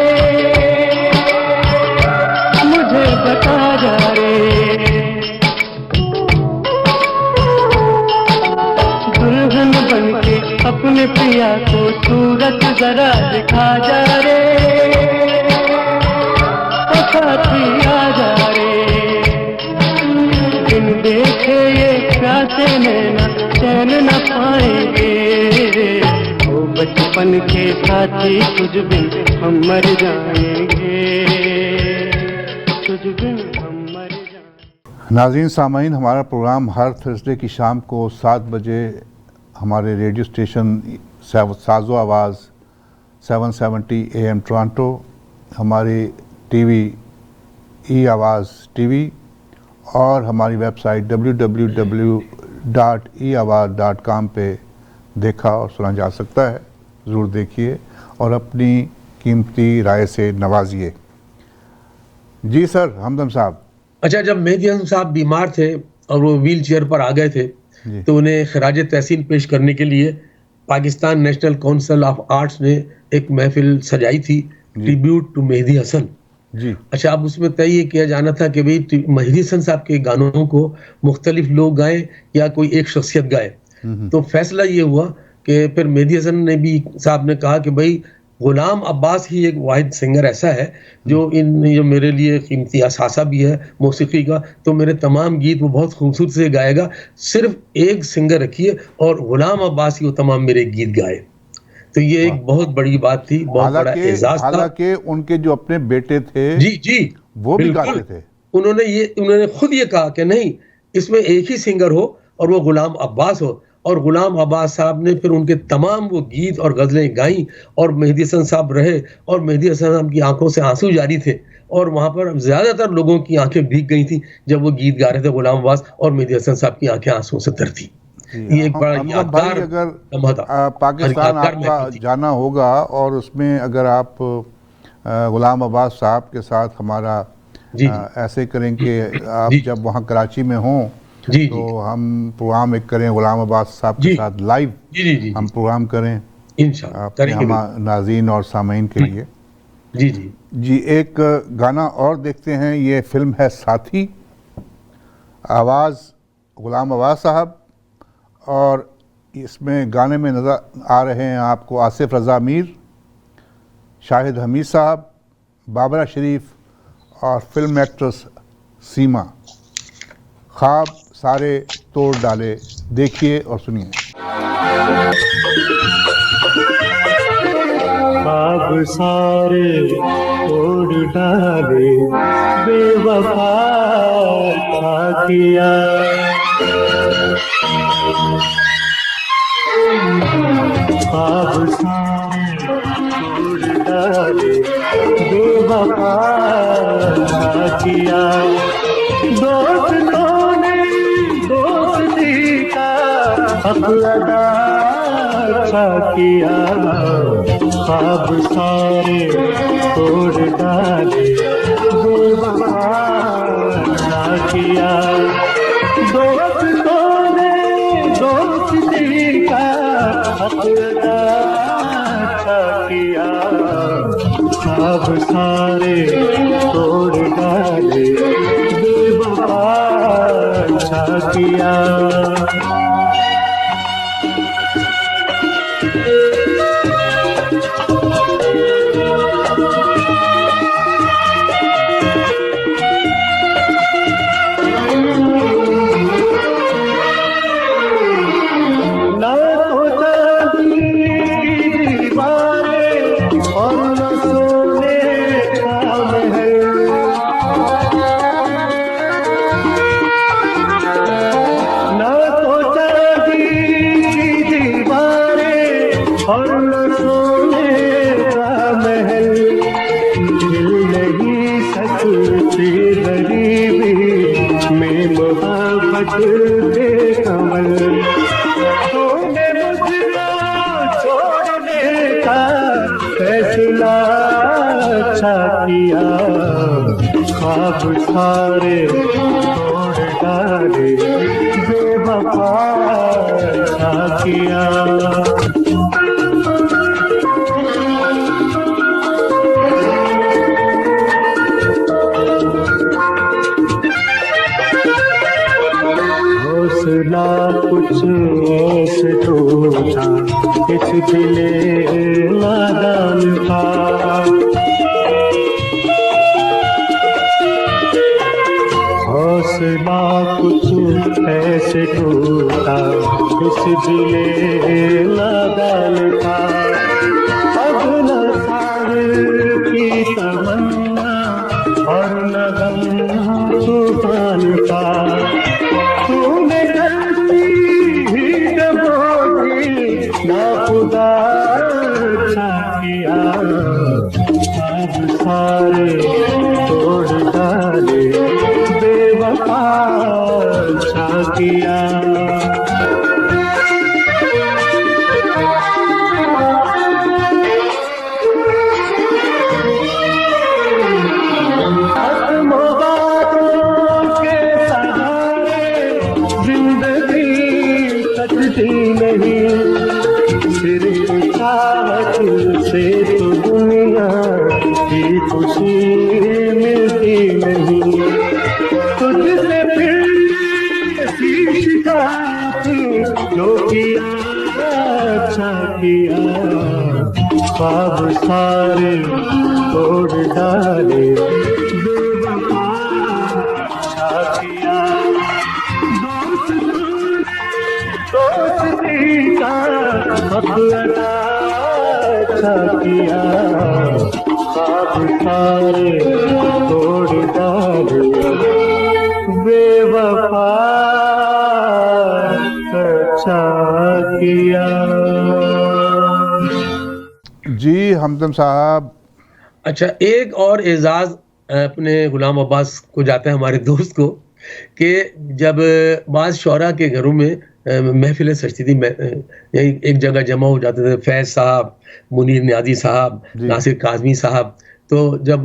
मुझे बता जा रे। दुल्हन बनके अपने पिया को सूरत जरा दिखा जा रे, साथी आ जा रे। बिन देखे ये प्यासे नैना चैन न पाएंगे। बचपन के साथी, तुझ बिन हम मर जाएंगे। तुझ बिन हम मर जाएंगे। नाज़रीन सामाईन, हमारा प्रोग्राम हर थर्सडे की शाम को 7 बजे हमारे रेडियो स्टेशन साजो आवाज़ 770 AM टोरंटो, हमारी टीवी ई आवाज़ टीवी और हमारी वेबसाइट www.eawaz.com पे देखा और सुना जा सकता है। ज़रूर देखिए और अपनी कीमती राय से नवाजिए। जी सर, हमदम साहब। अच्छा, जब मेहदी हसन साहब बीमार थे और वो व्हील चेयर पर आ गए थे, तो उन्हें खराज तहसीन पेश करने के लिए Pakistan national council of arts ने एक महफिल सजाई थी, ट्रिब्यूट टू मेहदी हसन। जी। अच्छा, अब उसमें तय ये किया जाना था कि भाई मेहदी हसन साहब के गानों को मुख्तलिफ लोग गाएं या कोई एक शख्सियत गाए। तो फैसला ये हुआ कि फिर मेहदी हसन ने भी साहब ने कहा कि भाई गुलाम अब्बास ही एक वाहिद सिंगर ऐसा है जो मेरे लिए कीमती असासा भी है मौसीकी का, तो मेरे तमाम गीत वो बहुत खूबसूरत से गाएगा, सिर्फ एक सिंगर रखिए और गुलाम अब्बास ही वो तमाम मेरे गीत गाए। तो ये एक बहुत बड़ी बात थी, बहुत बड़ा एजाज था। हालांकि उनके जो अपने बेटे थे जी वो भी गाते थे। उन्होंने खुद ये कहा कि नहीं, इसमें एक ही सिंगर हो और वो गुलाम अब्बास हो। और गुलाम अब्बास साहब ने फिर उनके तमाम वो गीत और गजलें गाई और मेहदी हसन साहब रहे और मेहदी हसन साहब की आंखों से आंसू जारी थे और वहां पर ज्यादातर लोगों की आंखें भीग गई थी जब वो गीत गा रहे थे गुलाम अब्बास, और मेहदी हसन साहब की आंखें आंसू से तर थी। ये एक बड़ा यादगार लम्हा था। पाकिस्तान आपका जाना होगा और उसमें अगर आप गुलाम अब्बास साहब के साथ हमारा ऐसे करें कि आप जब वहाँ कराची में हों तो हम प्रोग्राम एक करें गुलाम अब्बास साहब के साथ लाइव हम प्रोग्राम करें इंशाअल्लाह हम नाज़रीन और सामीन के लिए। जी, एक गाना और देखते हैं। ये फिल्म है साथी, आवाज़ गुलाम अब्बास साहब और इसमें गाने में नज़र आ रहे हैं आपको आसिफ रज़ा मीर, शाहिद हमीद साहब, बाबरा शरीफ और फिल्म एक्ट्रेस सीमा। ख्वाब सारे तोड़ डाले, देखिए और सुनिए। ख्वाब सारे तोड़ डाले, बेवफा था किया। ख्वाब सारे तोड़ डाले, बेवफा था किया। दोस्तों ने दोस्ती का हक अदा किया। ख्वाब सारे तोड़ डाले, बेवफा ना किया। दोस्तों ने दोस्ती का हक अदा किया। ख्वाब सारे तोड़ डाले, बेवफा ना किया। ख्वाब सारे तोड़ डाले, बेवफा था किया। हौसला कुछ ऐसे टूटा, इस दिले नादान था। हौसला कुछ ऐसे टूटा, इस दिले नादान था। अब न साहिर की तमन्ना और न गम तूफान था। तूने गलती ही डबोई, ना खुदा अच्छा किया। ख्वाब सारे तोड़ डाले, बेवफा अच्छा किया, ख्वाब सारे तोड़ डाले, बेवफा अच्छा किया, दोस्ती का मसला अच्छा किया, ख्वाब सारे तोड़ डाले, बेवफा अच्छा किया। जी हमदम साहब। अच्छा, एक और एजाज अपने गुलाम अब्बास को जाता है, हमारे दोस्त को, कि जब बाज शौरा के घरों में महफिलें सजती थी, एक जगह जमा हो जाते थे, फैज साहब, मुनीर न्याजी साहब, जी। नासिर काजमी साहब, तो जब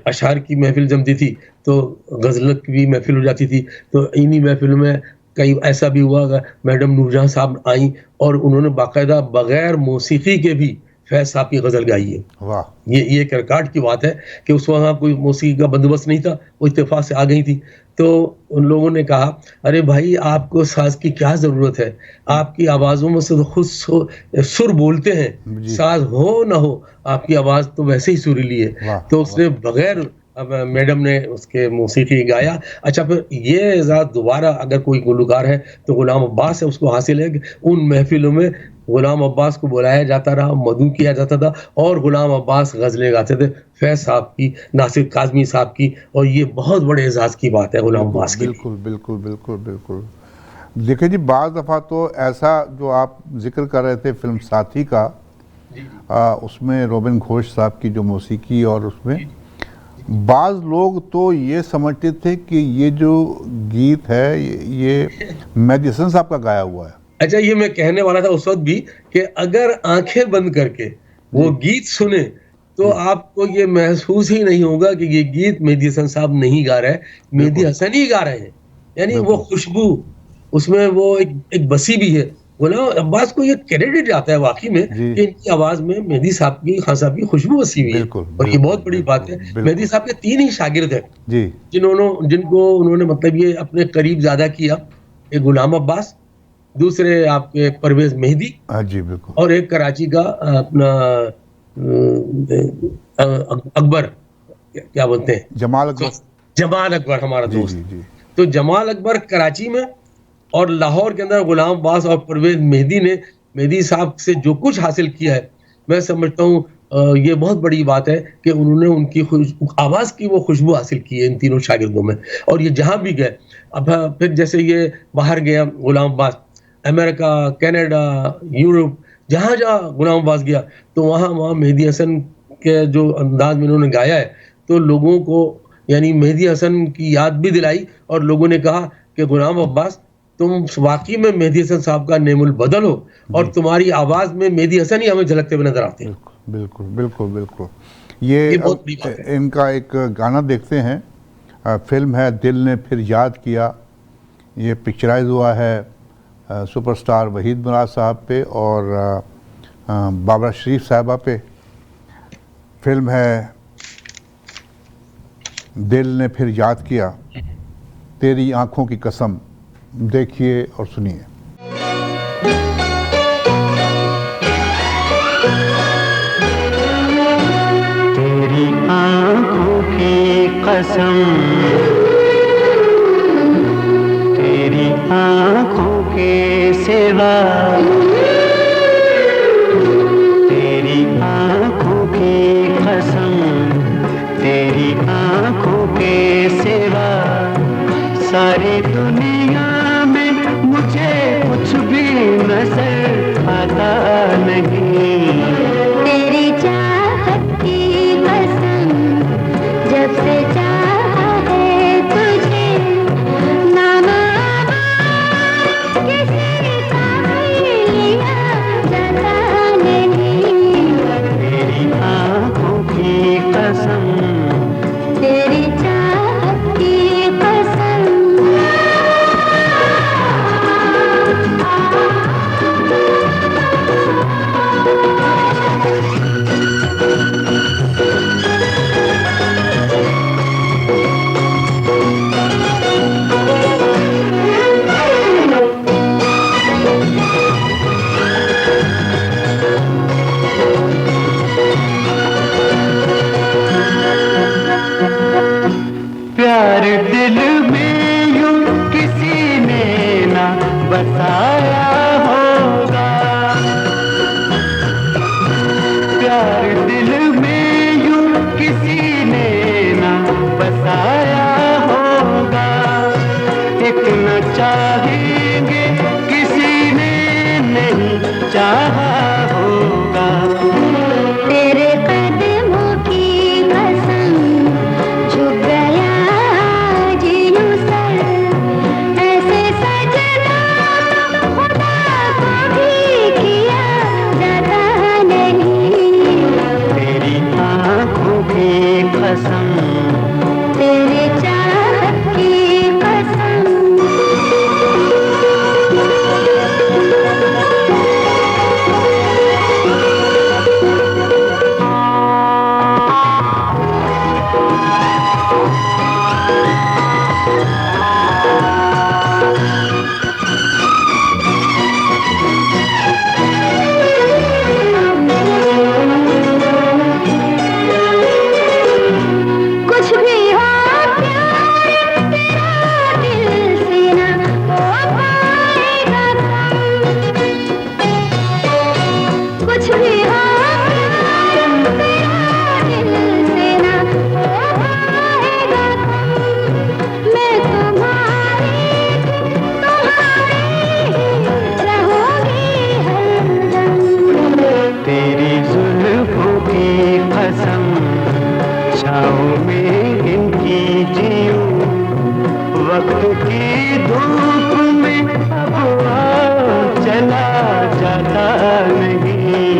अशार की महफिल जमती थी तो गजल की भी महफिल हो जाती थी। तो इन्हीं महफिलों में कई ऐसा भी हुआ, मैडम नूरजहां साहब आई और उन्होंने बाकायदा बगैर मौसीकी के भी फैज साहब की गजल गाई है। वाह। ये एक रिकॉर्ड की बात है कि उस वहाँ कोई मौसीकी का बंदोबस्त नहीं था, वो इत्तेफाक से आ गई थी। तो उन लोगों ने कहा, अरे भाई आपको साज की क्या जरूरत है, आपकी आवाजों में से तो खुद सुर बोलते हैं, जी। साज हो ना हो आपकी आवाज तो वैसे ही सुरीली है। वाह, तो उसने बगैर, अब मैडम ने उसके मौसीकी गाया। अच्छा, फिर ये एजाज दोबारा अगर कोई गुलकार है तो गुलाम अब्बास है, उसको हासिल है कि उन महफिलों में गुलाम अब्बास को बुलाया जाता रहा, मदू किया जाता था और गुलाम अब्बास गजलें गाते थे, फैज साहब की, नासिर काजमी साहब की, और ये बहुत बड़े एजाज की बात है गुलाम अब्बास के लिए। बिल्कुल बिल्कुल बिल्कुल बिल्कुल। देखिए जी, बाज़ दफ़ा तो ऐसा जो आप जिक्र कर रहे थे फिल्म साथी का, उसमें रॉबिन घोष साहब की जो मौसीकी, और उसमें बाज़ लोग तो ये समझते थे कि ये जो गीत है ये मेहदी हसन साहब का गाया हुआ है। अच्छा, ये मैं कहने वाला था उस वक्त भी कि अगर आंखें बंद करके वो गीत सुने तो आपको ये महसूस ही नहीं होगा कि ये गीत मेहदी हसन साहब नहीं गा रहे हैं, मेहदी हसन ही गा रहे हैं। यानी वो खुशबू उसमें, वो एक बसी भी है। गुलाम अब्बास को ये क्रेडिट जाता है वाकई में कि इनकी आवाज में मेहदी साहब की, खान साहब की खुशबू बसी हुई है। और ये बहुत बड़ी बात है। मेहदी साहब के 3 ही शागिर्द हैं जिनको उन्होंने मतलब ये अपने करीब ज्यादा किया। एक गुलाम अब्बास, दूसरे आपके परवेज मेहदी, जी बिल्कुल, और एक कराची का अपना अकबर, क्या बोलते हैं, जमाल अकबर। जमाल अकबर हमारा जी, दोस्त। जी, जी। तो जमाल अकबर कराची में और लाहौर के अंदर गुलाम अब्बास और परवेज मेहदी ने मेहदी साहब से जो कुछ हासिल किया है, मैं समझता हूँ ये बहुत बड़ी बात है कि उन्होंने उनकी आवाज की वो खुशबू हासिल की है इन तीनों शागिर्दों में। और ये जहां भी गए, अब फिर जैसे ये बाहर गया गुलाम अब्बास, अमेरिका, कनाडा, यूरोप, जहां जहां गुलाम अब्बास गया तो वहां मेहदी हसन के जो अंदाज में उन्होंने गाया है, तो लोगों को यानी मेहदी हसन की याद भी दिलाई, और लोगों ने कहा कि गुलाम अब्बास तुम वाकई में मेहदी हसन साहब का नेमुल बदल हो, और तुम्हारी आवाज में मेहदी हसन ही हमें झलकते हुए नजर आते हैं। बिल्कुल बिल्कुल बिल्कुल। ये बहुत बड़ी बात है। इनका एक गाना देखते हैं, फिल्म है दिल ने फिर याद किया। ये पिक्चराइज हुआ है सुपरस्टार वहीद मुराद साहब पे और बाबरा शरीफ साहबा पे। फिल्म है दिल ने फिर याद किया, तेरी आंखों की कसम। देखिए और सुनिए। तेरी आंखों की कसम, तेरी आंखों के सिवा, तेरी आंखों की कसम, तेरी आंखों के सिवा सारी दुनिया में मुझे कुछ भी नजर आता नहीं। तेरी चाहत की कसम, जब से चाहा चाहा होगा। तेरे कदमों की कसम झुक गया जीनू सर, ऐसे सजना खुदा को भी किया जाता नहीं। तेरी आंखों की कसम, तेरे चाहत की कसम। कुछ भी हो प्यार तेरा दिल से ना हो पाएगा कम। कुछ भी हो प्यार तेरा दिल से ना हो पाएगा कम। मैं तुम्हारी रहूंगी हरदम। तेरी जुल्फों की कसम, छाँव में इनकी जीऊं, वक्त की धूप में अब आ चला जाता नहीं।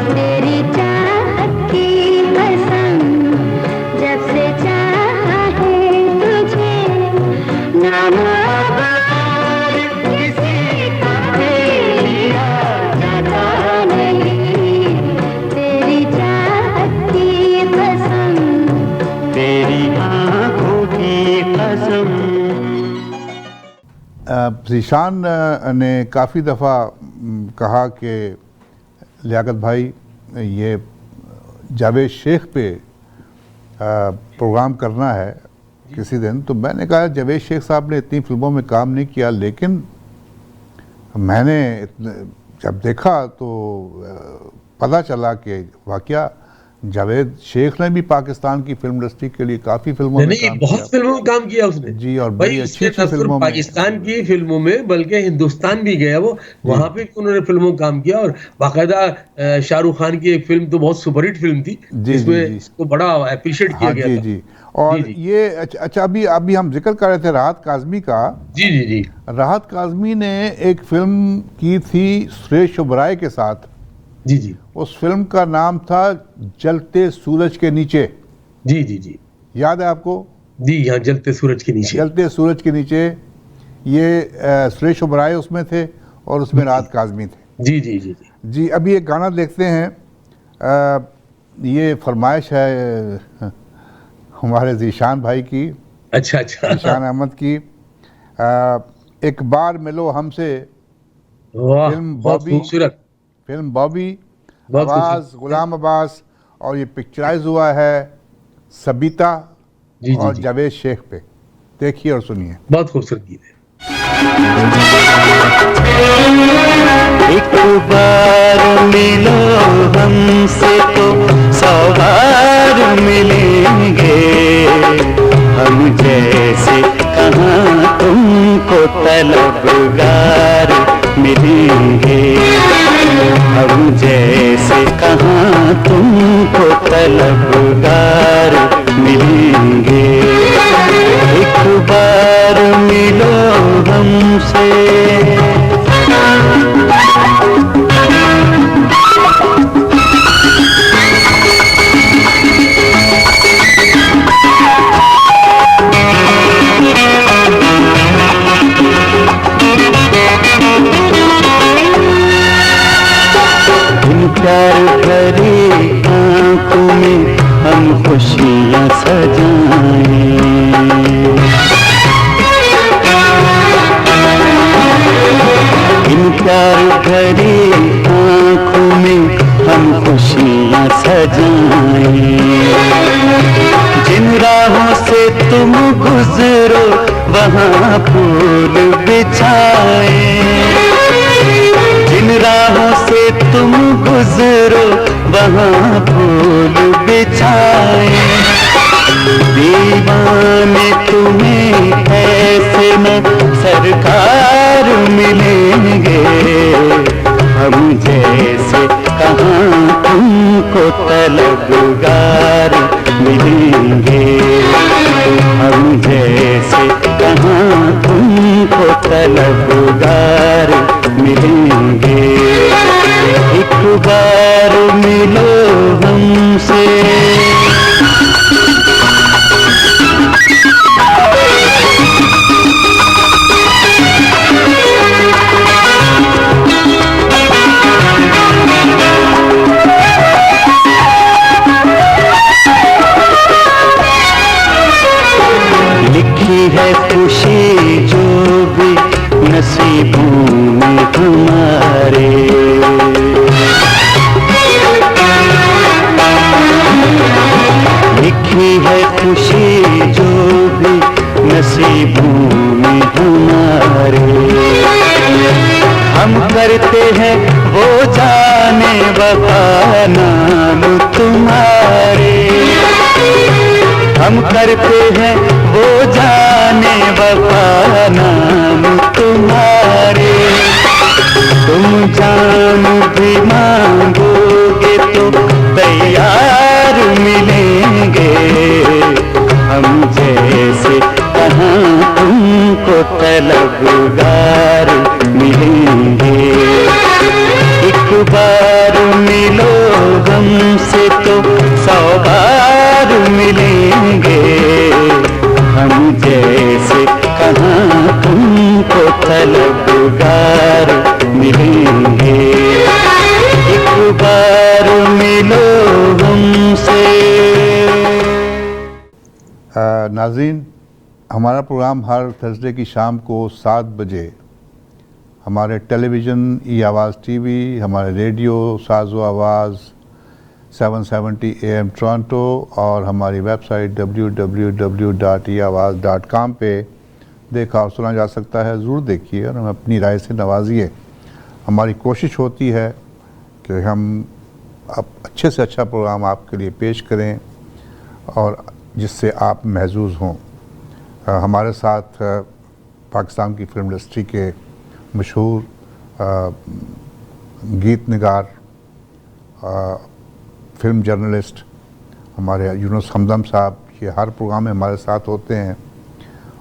तेरी चाहत की कसम, जब से चाहा है तुझे, नाम आबाद किसी का भी लिया जाता नहीं। तेरी चाहत की कसम, तेरी आंखों की कसम। ज़ीशान ने काफ़ी दफ़ा कहा कि लियाकत भाई ये जावेद शेख पे प्रोग्राम करना है किसी दिन। तो मैंने कहा जावेद शेख साहब ने इतनी फिल्मों में काम नहीं किया, लेकिन मैंने जब देखा तो पता चला कि वाकया जावेद शेख ने भी पाकिस्तान की फिल्म इंडस्ट्री के लिए काफ़ी फिल्मों में नहीं, काम बहुत किया। फिल्मों में काम किया उसने जी, और भाई। बड़ी उसने अच्छी न सिर्फ फिल्मों में। पाकिस्तान की फिल्मों में बल्कि हिंदुस्तान भी गया वो, वहां पे भी उन्होंने फिल्मों में काम किया। और बाकायदा शाहरुख खान की एक फिल्म तो बहुत सुपरहिट फिल्म थी, जी, जिसमें जी। इसको बड़ा अप्रिशिएट किया हाँ गया जी था। जी। और जी, जी। ये अच्छा अभी अभी हम जिक्र कर रहे थे राहत काज़मी का। जी जी जी राहत काज़मी ने एक फिल्म की थी सुरेश ओबराय के साथ। जी जी उस फिल्म का नाम था जलते सूरज के नीचे। जी जी जी याद है आपको? जी, यहाँ जलते सूरज के नीचे। जलते सूरज के नीचे। ये सुरेश ओबराय उसमें थे और उसमें राहत काज़मी थे। जी जी जी जी जी, अभी एक गाना देखते हैं। ये फरमाइश है हमारे ज़ीशान भाई की, अच्छा अच्छा। ज़ीशान अहमद की। एक बार मिलो हमसे। वाह, फिल्म बहुत बॉबी, खूबसूरत। फिल्म बॉबी, बहुत आवाज़ खूबसूरत। गुलाम अब्बास, और ये पिक्चराइज हुआ है सबिता जी जी और जी, जावेद शेख पे। देखिए और सुनिए। बहुत खूबसूरत गीत है। एक बार मिलो हमसे तो 100 बार मिलेंगे, हम जैसे कहाँ तुमको तलबगार मिलेंगे, हम जैसे कहाँ तुमको तलबगार मिलेंगे। एक बार मिलो हमसे। प्यार भरी आंखों में हम खुशियाँ सजाएं, इन प्यार भरी आंखों में हम खुशियाँ सजाएं। जिन राहों से तुम गुजरो वहाँ फूल बिछाएं, जिन राहों से तुम गुजरो वहाँ फूल बिछाए। दीवाने तुम्हें ऐसे न सरकार मिलेंगे, हम जैसे कहाँ तुमको तलबगार मिलेंगे, हम जैसे कहाँ तुमको तलबगार मिलेंगे। एक बार मिलो हमसे, लिखी है खुशी जो भी नसीबों में हमारे, लिखी है खुशी जो भी नसीबों में हमारे। हम करते हैं वो जाने वफा नाम तुम्हारे, हम करते हैं वो जाने वफा नाम तुम्हारे। तुम जान भी मांगोगे तो तैयार मिलेंगे, हम जैसे कहाँ तुमको तलबगार मिलेंगे। एक बार मिलो हमसे तो 100 बार मिलेंगे, हम जैसे कहाँ तुमको तलबगार मिलेंगे। एक बार मिलो हमसे। नाज़रीन, हमारा प्रोग्राम हर थर्सडे की शाम को 7 बजे हमारे टेलीविज़न ई आवाज़ टीवी, हमारे रेडियो साज़ो आवाज़ 770 AM टोरंटो और हमारी वेबसाइट www.eawaz.com पे देखा और सुना जा सकता है। ज़रूर देखिए और हमें अपनी राय से नवाजिए। हमारी कोशिश होती है कि हम अब अच्छे से अच्छा प्रोग्राम आपके लिए पेश करें और जिससे आप महजूज़ हों। हमारे साथ पाकिस्तान की फिल्म इंडस्ट्री के मशहूर गीत निगार, फिल्म जर्नलिस्ट हमारे यूनुस हमदम साहब, ये हर प्रोग्राम में हमारे साथ होते हैं।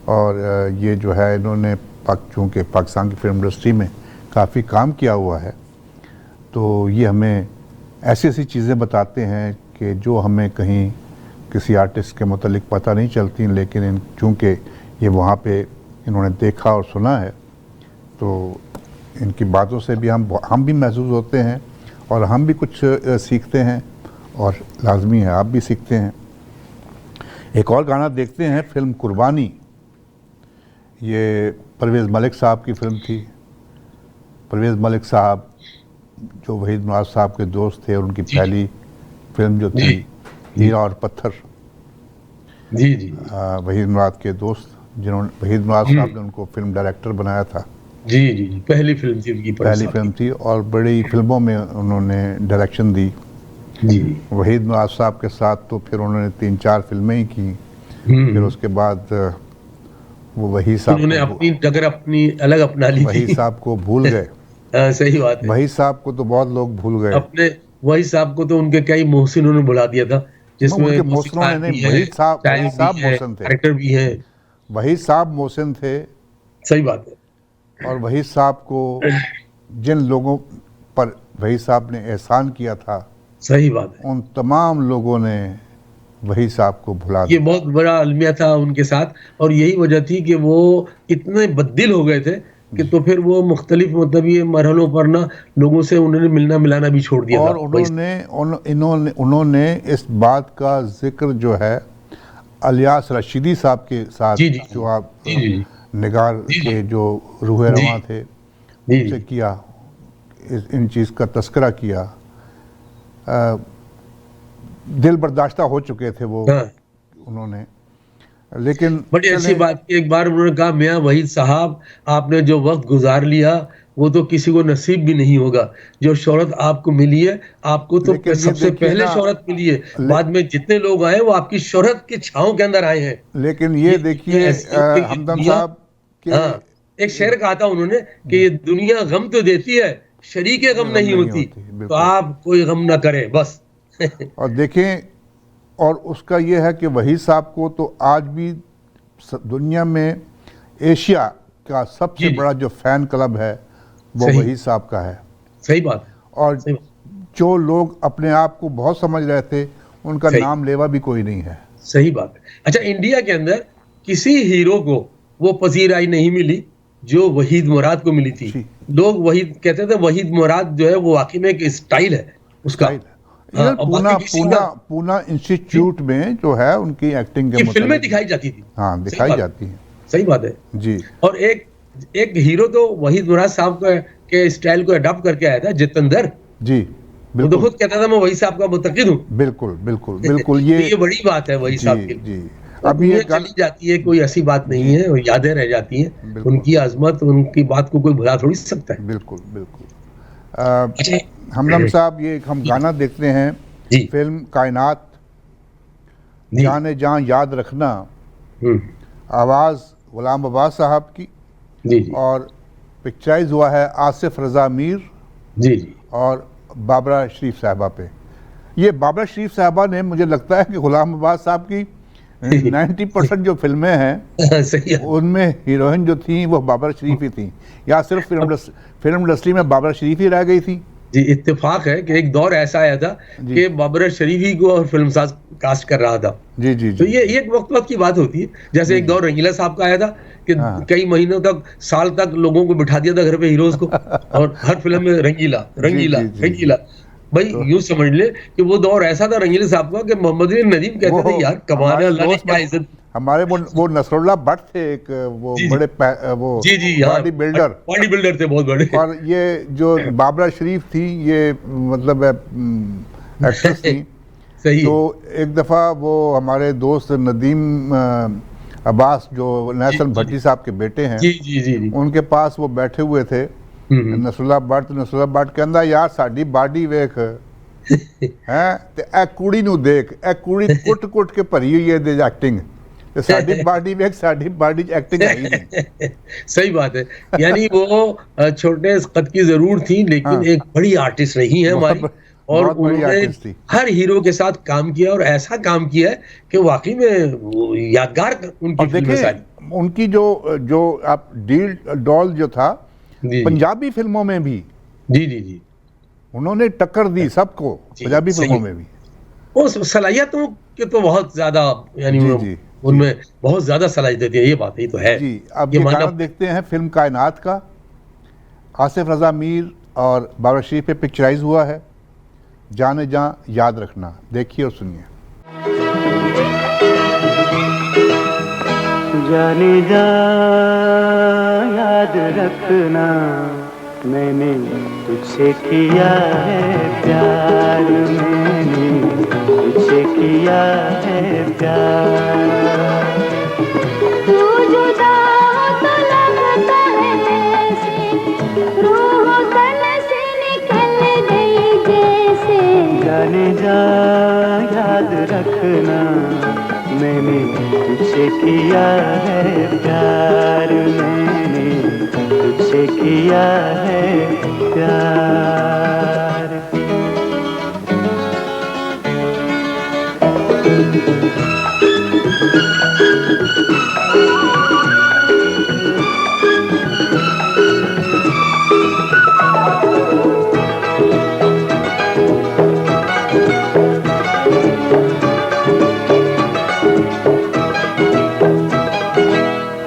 और ये जो है इन्होंने चूँकि पाकिस्तान की फिल्म इंडस्ट्री में काफ़ी काम किया हुआ है, तो ये हमें ऐसी ऐसी चीज़ें बताते हैं कि जो हमें कहीं किसी आर्टिस्ट के मुतालिक पता नहीं चलती, लेकिन चूँकि ये वहाँ पे इन्होंने देखा और सुना है, तो इनकी बातों से भी हम भी महसूस होते हैं और हम भी कुछ सीखते हैं और लाजमी है आप भी सीखते हैं। एक और गाना देखते हैं, फिल्म कुर्बानी। ये परवेज़ मलिक साहब की फिल्म थी। परवेज़ मलिक साहब जो वहीद मुराद साहब के दोस्त थे और उनकी पहली फिल्म जो थी हीरा और पत्थर। जी जी। वहीद मुराद के दोस्त, जिन्होंने वहीद मुराद साहब ने उनको फिल्म डायरेक्टर बनाया था। जी जी जी, पहली फिल्म थी उनकी, पहली फिल्म थी और बड़ी फिल्मों में उन्होंने डायरेक्शन दी। जी। वहीद मुराद साहब के साथ तो फिर उन्होंने 3-4 फिल्में ही की। फिर उसके बाद वो वही साहब उन्होंने अपनी जगह अपनी अलग अपना ली थी। वही साहब को भूल गए। सही बात है। वही साहब को तो बहुत लोग भूल गए। अपने वही साहब को तो उनके कई मोहसिनों ने बुला दिया था, जिसमें उनके मोहसिनों ने नहीं, वही साहब मोहसिन थे। डायरेक्टर भी है। वही साहब मोहसिन थे। सही बात है। और वही साहब को जिन लोगों पर वही साहब ने एहसान किया था, सही बात है, उन तमाम लोगों ने वही साहब को भुला ये दिया। बहुत बड़ा अलमिया था उनके साथ। और यही वजह थी कि वो इतने बद्दिल हो गए थे कि तो फिर वो मुख्तलिफ मतलब ये मरहलों पर ना लोगों से उन्होंने मिलना मिलाना भी छोड़ दिया और था। उन्होंने इस बात का जिक्र जो है अलियास रशीदी साहब के साथ, जो आप निगार के जो रूह रवां थे, उनसे किया, इन चीज़ का तस्करा किया। दिल बर्दाश्ता हो चुके थे वो उन्होंने, लेकिन बड़ी अच्छी बात की एक बार उन्होंने कहा, मियां वहीद साहब, आपने जो वक्त गुजार लिया वो तो किसी को नसीब भी नहीं होगा। जो शोहरत आपको मिली है, आपको तो सबसे पहले शोहरत मिली है, बाद में जितने लोग आए वो आपकी शोहरत की छांव के अंदर आए हैं। लेकिन ये देखिए हमदम साहब एक शेर कहा था उन्होंने कि ये दुनिया गम तो देती है, शरीके गम नहीं होती, तो बिल्कुल। आप कोई गम ना करें बस। और देखें, और उसका ये है कि वहीद साहब को तो आज भी दुनिया में एशिया का सबसे जी, जी। बड़ा जो फैन क्लब है वो सही। वहीद साहब का है। सही बात, और सही बात, जो लोग अपने आप को बहुत समझ रहे थे, उनका सही। नाम लेवा भी कोई नहीं है। सही बात है। अच्छा, इंडिया के अंदर किसी हीरो को वो पजीराई नहीं मिली जो वहीद मुराद को मिली थी। जी। लोग वहीद कहते थे, वहीद मुराद जो है वो वाकई में एक स्टाइल है उसका। स्टाइल है। हाँ, इधर और पूना बाकी किसी पूना का पूना इंस्टीट्यूट में जो है उनकी एक्टिंग के ये फिल्में मुताबिक दिखाई जाती थी। हाँ सही दिखाई बात, जाती हैं। सही बात है। जी और एक एक हीरो तो वहीद मुराद साहब के स्टाइल को अडॉप्ट करके आया था, जितेंद्र। जी वो तो बिल्कुल खुद कहता था मैं वही साहब का मुतकिद हूँ। बिल्कुल बिल्कुल बिल्कुल। तो ये बड़ी बात है वही जी साहब के लिए। जी। और अभी दुनिया एक गाना चली जाती है, कोई ऐसी बात नहीं जी। है, वो यादें रह जाती हैं। बिल्कुल। उनकी अजमत, उनकी बात को कोई भुला थोड़ी सकता है। बिल्कुल बिल्कुल। अच्छा, हमदम साहब, ये एक हम गाना देखते हैं, जी फिल्म कायनात, जी। जाने जान याद रखना, हम्म, आवाज़ गुलाम अब्बास साहब की, जी जी और पिक्चराइज हुआ है आसिफ रज़ा मीर जी जी। और बाबरा शरीफ साहबा पे। ये बाबरा शरीफ साहबा ने, मुझे लगता है कि गुलाम अब्बास साहब की 90% जो फिल्में हैं सही है। उनमें हीरोइन जो थी वो बाबरा शरीफ ही थी, या सिर्फ फिल्म इंडस्ट्री में बाबरा शरीफ ही रह गई थी। जी, इत्तेफाक है कि एक दौर ऐसा आया था जी। कि बाबर शरीफ ही को और फिल्मसाज कास्ट कर रहा था। जी जी तो जी। ये एक वक्त की बात होती है। जैसे एक दौर रंगीला साहब का आया था कि हाँ। कई महीनों तक, साल तक लोगों को बिठा दिया था घर पे हीरोज को, और हर फिल्म में रंगीला रंगीला जी, जी, रंगीला। भाई तो- यूं समझ ले कि वो दौर ऐसा था रंगीला साहब का कि मोहम्मद अली नदीम कहते थे यार कमाल है, हमारे अल्लाह ने दोस्त क्या इज्जत। हमारे वो नसरुल्लाह भट्ट थे, एक वो जी, जी। बड़े वो जी जी, हाँ, बॉडी बिल्डर। बॉडी बिल्डर थे बहुत बड़े। और ये जो बाबरा शरीफ थी, ये मतलब एक्ट्रेस थी। सही तो है। एक दफ़ा वो हमारे दोस्त नदीम अब्बास, जो नहसन जी, भट्टी साहब के बेटे हैं, जी जी जी जी। उनके पास वो बैठे हुए थे नसरुल्लाह भट्ट कहंदा यार साडी बाडी वेख हैं ते ए कुड़ी नू देख, ए कुड़ी कुट कुट के भरी हुई है दे एक्टिंग, ते साडी बाडी वेख, साडी बाडी च एक्टिंग है ही नहीं। सही बात है। यानी वो छोटे कद की जरूर थी, लेकिन हाँ। एक बड़ी आर्टिस्ट रही है हमारी। और बहुत बड़ी उन्होंने आर्टिस्ट थी। हर हीरो के साथ काम किया, और ऐसा काम किया है कि वाकई में वो यादगार उनकी और फिल्में सारी। देखें उनकी जो जो आप डील डॉल जो था, जी पंजाबी फिल्मों में भी जी जी जी। उन्होंने टक्कर दी सबको, जी, पंजाबी सही। फिल्मों में भी। वो सलाहियतों के तो बहुत ज्यादा, यानी जी, वो- जी, उनमें बहुत ज्यादा सलाहियत थी, ये बात, ये तो है। जी। अब ये ये मानना- गाना देखते हैं फिल्म कायनात का, आसिफ रज़ा मीर और बाबरा शरीफ पे पिक्चराइज हुआ है, जाने जा याद रखना। देखिए और सुनिए। जाने जा याद रखना, मैंने तुझसे किया है प्यार, मैंने तुझसे किया है प्यार। तू जुदा हो तो लगता है जैसे रूह तन से निकल गई जैसे। जाने जा याद रखना, मैंने तुझसे किया है प्यार, मैंने तुझसे किया है प्यार।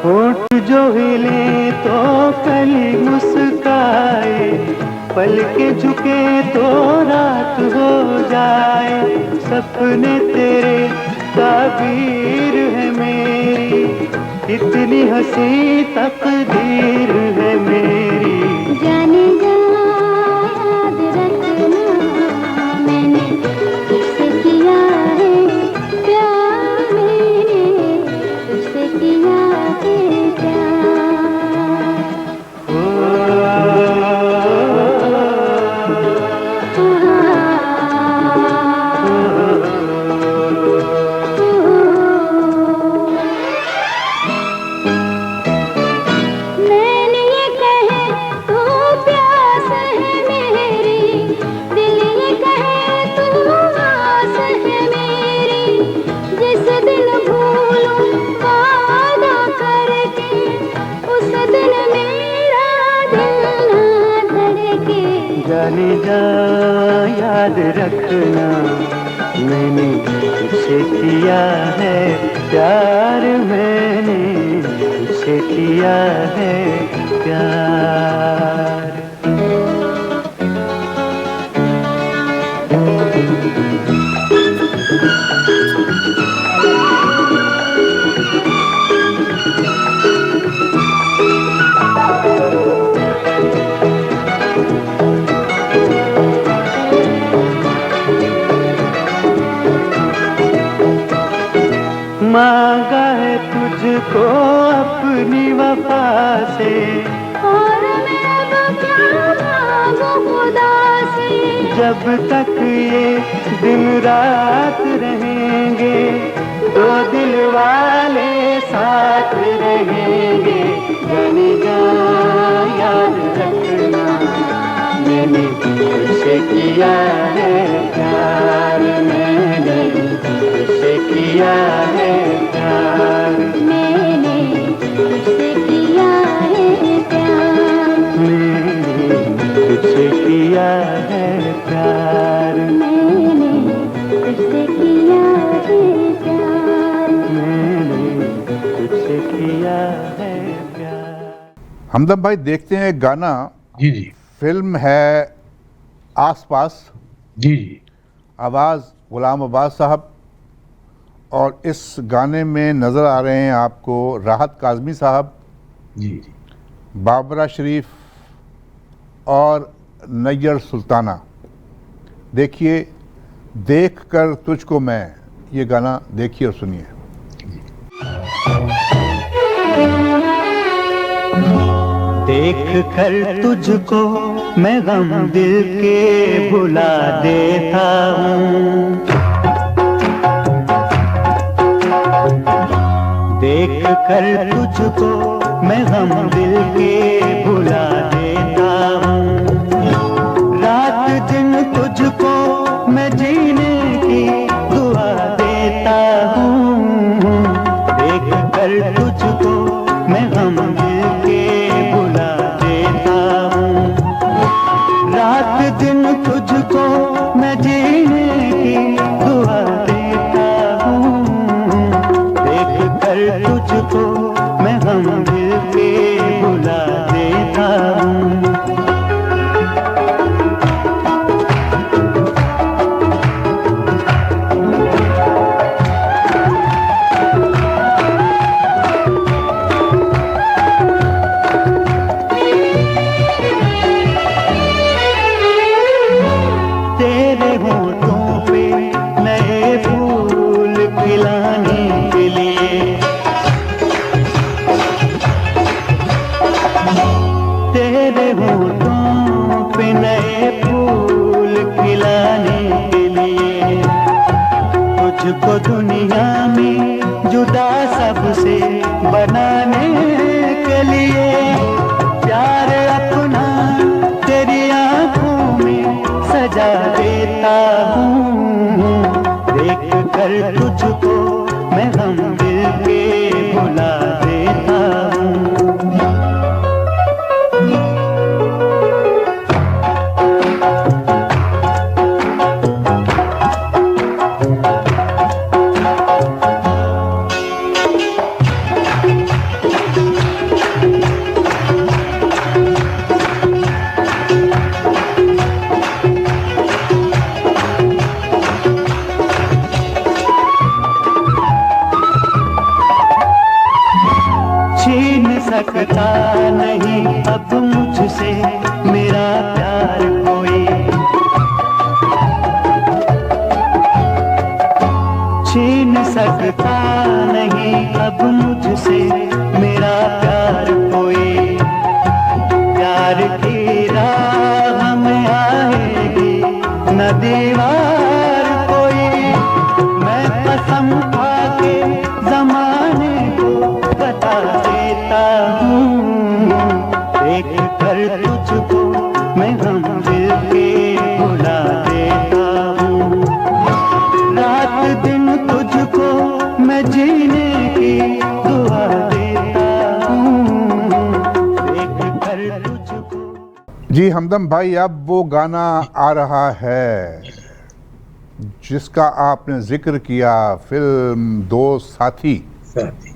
होठ जो हिले तो कली मुस्काए, पल के झुके तो रात हो जाए। सपने तेरे ताबीर है मेरी, इतनी हंसी तकदीर है मेरी। जाने जा याद रखना, मैंने तुझसे किया है प्यार, मैंने तुझसे किया है प्यार। मैंने जाने जा याद रखना, मैंने तुझसे किया है प्यार, मैंने तुझसे किया है प्यार। मांगा है तुझको अपनी वफा से, और मैं अब क्या मांगू खुदा से। जब तक ये दिन रात रहेंगे, दो दिल वाले साथ रहेंगे। जाने जा याद रखना, मैंने तुझसे किया है प्यार, मैंने तुझसे किया है प्यार, मैंने तुझसे किया है प्यार, मैंने तुझसे किया है प्यार, मैंने तुझसे किया है प्यार, मैंने तुझसे किया है प्यार। हमदम भाई देखते हैं एक गाना, जी जी फिल्म है आसपास, जी जी आवाज़ गुलाम अब्बास साहब, और इस गाने में नज़र आ रहे हैं आपको राहत काज़मी साहब, जी जी। बाबरा शरीफ और नैयर सुल्ताना। देखिए देख कर तुझको मैं, ये गाना देखिए और सुनिए। देख कर तुझको मैं गम दिल के भुला देता हूँ, देख कर तुझको मैं गम दिल के भुला देता हूँ। रात दिन तुझको मैं जीने की दुआ देता हूँ, देख कर तुझको मैं गम दिल के भुला देता हूँ। रात दिन तुझको मैं जीने की दुआ देता हूँ, देख कर तुझको मैं गम दिल के भुला देता हूँ। तेरे होठों पे नए फूल खिलाने के लिए, तेरे होठों पे नए फूल खिलाने के लिए, तुझको दुनिया में जुदा सबसे बनाने के लिए, प्यार अपना तेरी आंखों में सजा देता हूँ, देख कर तुझको मैं गम दिल के भुला देता हूँ। छीन सकता नहीं अब मुझसे मेरा प्यार कोई, छीन सकता नहीं अब मुझसे मेरा प्यार कोई। प्यार की राह में आएगी न दीवार कोई, मैं कसम खा के जमाने को बता देता हूँ, देख कर तुझको मैं गम दिल के भुला देता हूँ। रात दिन तुझको मैं जीने की दुआ देता हूँ, देख कर तुझको। जी जी हमदम भाई, अब वो गाना आ रहा है जिसका आपने जिक्र किया, फिल्म दो साथी। साथी,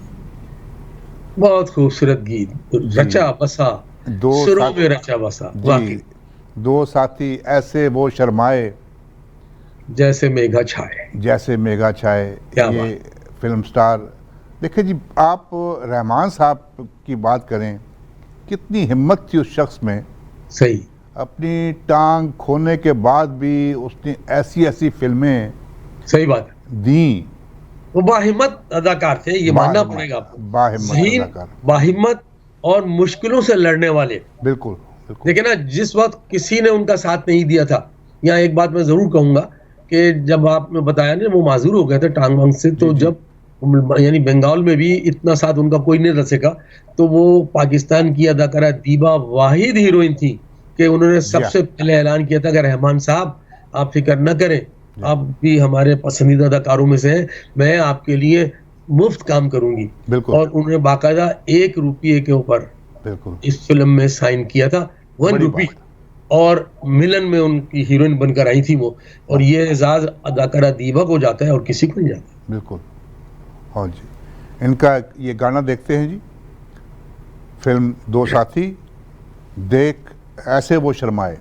बहुत खूबसूरत गीत, रचा बसा, दो सुरों साथी में रचा बसा, जी, वाकई दो साथी ऐसे वो शर्माए जैसे मेघा छाए। जैसे मेघा छाए। क्या ये फिल्म स्टार, देखिए जी, आप रहमान साहब की बात करें, कितनी हिम्मत थी उस शख्स में। सही, अपनी टांग खोने के बाद भी उसने ऐसी ऐसी फिल्में सही बात है। दी। वो बाहिम्मत अदाकार थे, ये मानना बाहिम्मत, पड़ेगा आपको। बाहिम्मत जहीन, अदाकार। बाहिम्मत और मुश्किलों से लड़ने वाले। बिल्कुल बिल्कुल। देखिए ना, जिस वक्त किसी ने उनका साथ नहीं दिया था, यहाँ एक बात मैं जरूर कहूंगा कि जब आपने बताया ना वो माजूर हो गए थे टांग वांग से, तो जी। जब यानी बंगाल में भी इतना साथ उनका कोई नहीं रह सका, तो वो पाकिस्तान की अदाकारा दीबा वाहिद हीरोइन थी कि उन्होंने सबसे पहले ऐलान किया था कि रहमान साहब आप फिक्र न करें, आप भी हमारे पसंदीदा अदाकारों में से हैं, मैं आपके लिए मुफ्त काम करूंगी। बिल्कुल। और उन्होंने बाकायदा 1 रुपये के ऊपर बिल्कुल इस फिल्म में साइन किया था, 1 बड़ी रुपी। बात। और मिलन में उनकी हीरोइन बनकर आई थी वो, और ये एजाज अदाकारा दीबा को जाता है और किसी को नहीं जाता। बिल्कुल। हाँ जी, इनका ये गाना देखते हैं जी, फिल्म दो साथी, देख ऐसे वो शर्माए।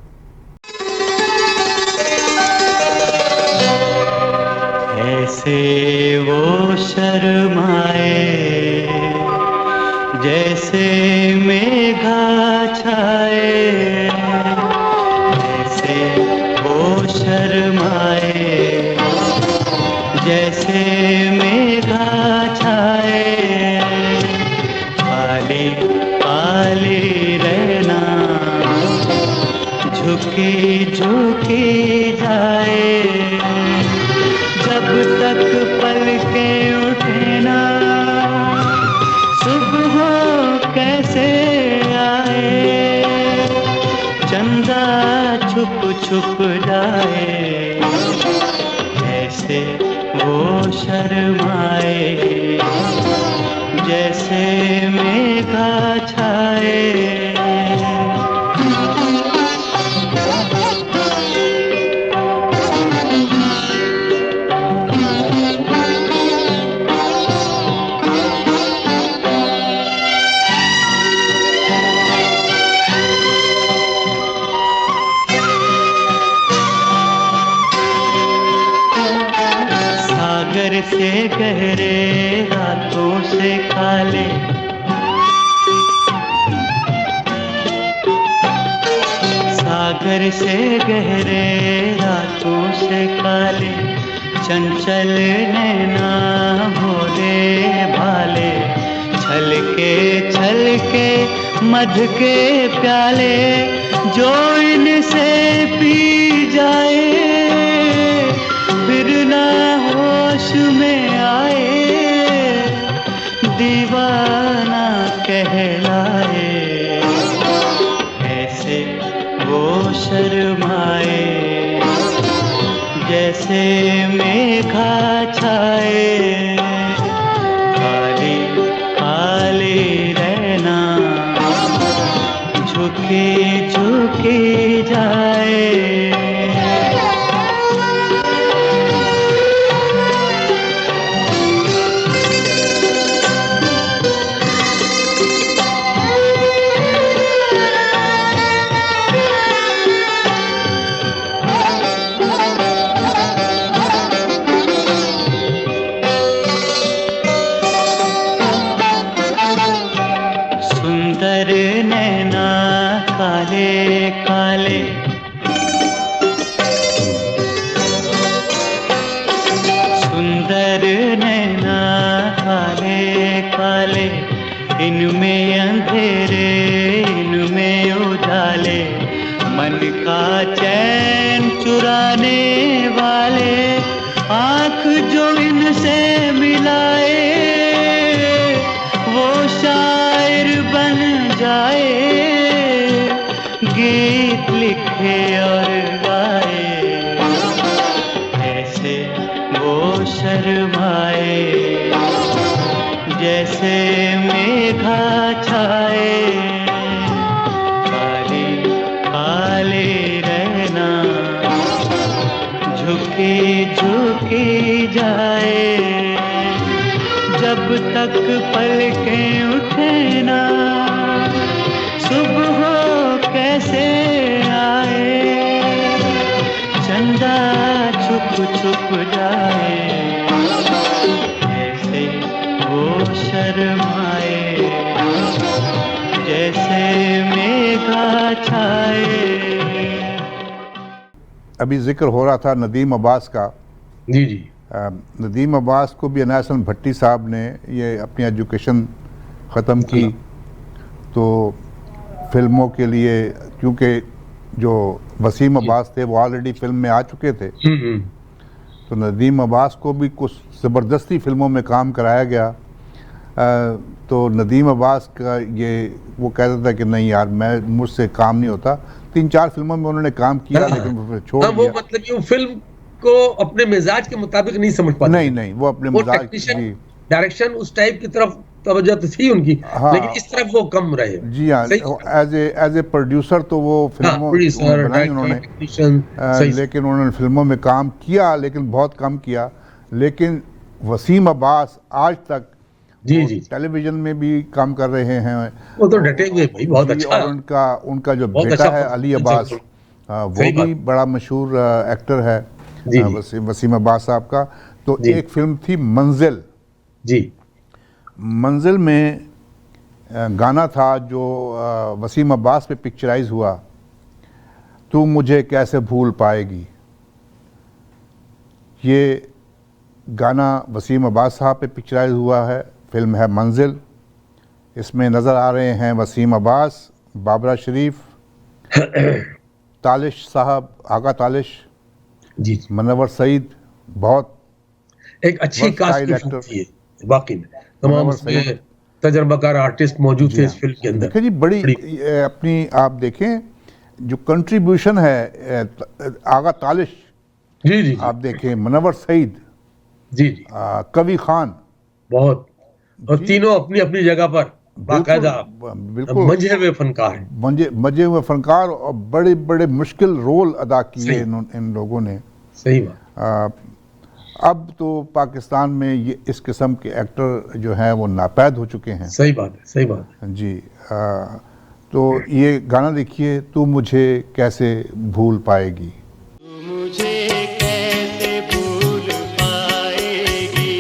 ऐसे वो शर्माए जैसे मेघा छाए, ऐसे वो शर्माए जैसे मेघा छाए, काली काली रहना झुकी झुकी जाए, जब तक पलकें उठे ना सुबह कैसे आए, चंदा छुप छुप जाए, ऐसे वो शर्माए जैसे मेघा छाए। सागर से गहरे रातों से काले, सागर से गहरे रातों से काले, चंचल नैना भोले भाले, छलके मध के प्याले, जो इनसे पी जाए फिर ना होश में आए, दीवाना कहलाए, ऐसे वो शर्माए जैसे मेघा छाए, काली काली रहना झुकी झुकी जाए। सुंदर नैना काले काले, सुंदर नैना काले काले, इनमें अंधेरे इनमें उजाले, मन का चैन चुराने वाले, आँख जो इनसे मिलाए वो शायर बन जाए, गीत लिखे और गाए, ऐसे वो शर्माए जैसे मेघा छाए, काली काली झुकी झुकी जाए, जब तक पलकें उठे ना सुबह कैसे आए, चंदा छुप छुप जाए, जैसे वो शर्माए, जैसे मेघा छाए। अभी जिक्र हो रहा था नदीम अब्बास का। जी जी। नदीम अब्बास को भी अनायत हसन भट्टी साहब ने ये अपनी एजुकेशन ख़त्म की तो फिल्मों के लिए, क्योंकि जो वसीम अब्बास थे वो ऑलरेडी फिल्म में आ चुके थे, तो नदीम अब्बास को भी कुछ ज़बरदस्ती फिल्मों में काम कराया गया। तो नदीम अब्बास का ये वो कहता था कि नहीं यार मुझसे काम नहीं होता। 3-4 फिल्मों में उन्होंने काम किया लेकिन फिर छोड़ वो दिया। मतलब कि वो फिल्म को अपने मिजाज के मुताबिक नहीं समझ पाते। नहीं वो अपने मिजाज जी डायरेक्शन उस टाइप की तरफ तवज्जो तो थी उनकी, हाँ, लेकिन इस तरफ वो कम रहे। जी हाँ, एज ए प्रोड्यूसर तो वो फिल्मों बनाई उन्होंने, लेकिन उन्होंने फिल्मों में काम किया लेकिन बहुत कम किया। लेकिन वसीम अब्बास आज तक जी टेलीविजन में भी काम कर रहे हैं। वो तो डटे हुए भाई, बहुत अच्छा। और उनका जो बेटा है अली अब्बास, वो भी बड़ा मशहूर एक्टर है वसीम अब्बास साहब का। तो एक फिल्म थी मंजिल जी, मंजिल में गाना था जो वसीम अब्बास पे पिक्चराइज हुआ, तू मुझे कैसे भूल पाएगी। ये गाना वसीम अब्बास साहब पे पिक्चराइज हुआ है, फिल्म है मंजिल। इसमें नज़र आ रहे हैं वसीम अब्बास, बाबरा शरीफ, तालिश साहब, आगा तालिश जी, मनवर सईद, बहुत एक अच्छी कास्ट थी वाकई में। तमाम उसमें तजर्बाकार आर्टिस्ट मौजूद थे इस फिल्म के अंदर। देखिए जी बड़ी अपनी आप देखें जो कंट्रीब्यूशन है आगा तालिश जी जी, आप देखें, मनवर सईद जी जी, कवि खान, बहुत, और तीनों अपनी अपनी जगह पर बाकायदा बिल्कुल मजे हुए फनकार हैं, मजे हुए फनकार, और बड़े बड़े मुश्किल रोल अदा किए इन लोगों ने। सही बात। अब तो पाकिस्तान में ये इस किस्म के एक्टर जो हैं वो नापैद हो चुके हैं। सही बात है, सही बात है जी। तो ये गाना देखिए, तू मुझे कैसे भूल पाएगी। मुझे कैसे भूल पाएगी,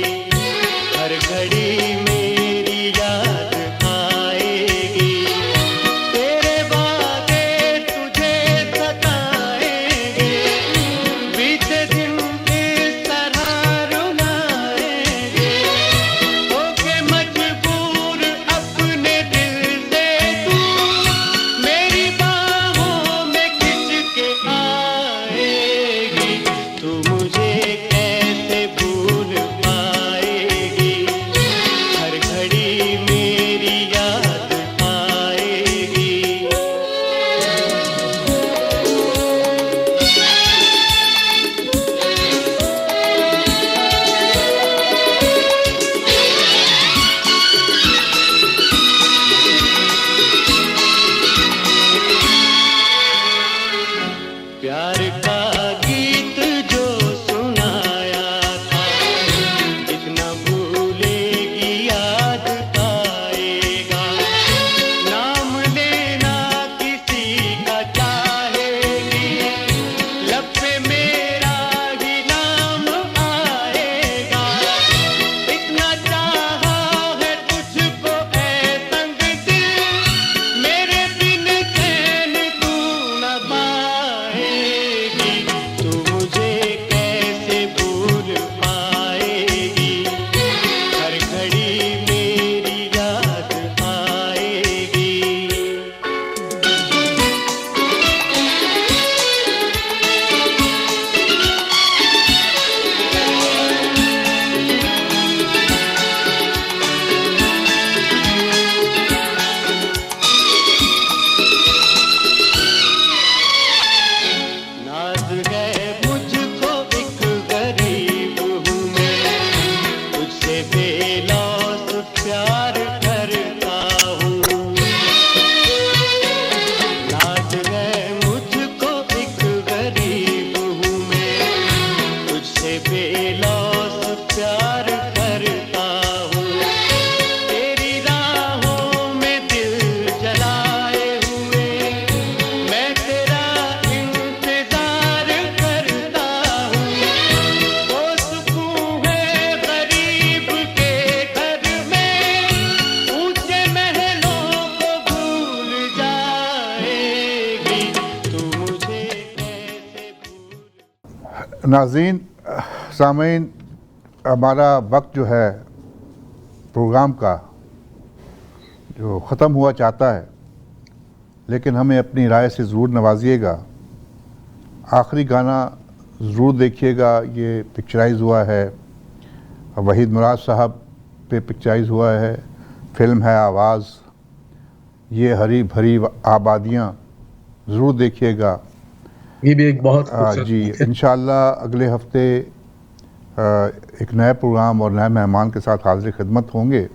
हर घड़ी मेरी याद आएगी, तेरे वादे तुझे सताएंगे, बीते दिन इस तरह रुलाएंगे, होके मजबूर अपने दिल से तू मेरी बाहों में खिंच के आएगी, नाज़रीन, सामीन, हमारा वक्त जो है प्रोग्राम का जो ख़त्म हुआ चाहता है, लेकिन हमें अपनी राय से ज़रूर नवाजिएगा। आखिरी गाना ज़रूर देखिएगा, ये पिक्चराइज़ हुआ है, वहीद मुराद साहब पे पिक्चराइज़ हुआ है। फिल्म है आवाज़। ये हरी भरी आबादियाँ ज़रूर देखिएगा। ये भी एक बहुत खूबसूरत जी, बात है। इंशाअल्लाह अगले हफ्ते एक नए प्रोग्राम और नए मेहमान के साथ हाज़िर खिदमत होंगे।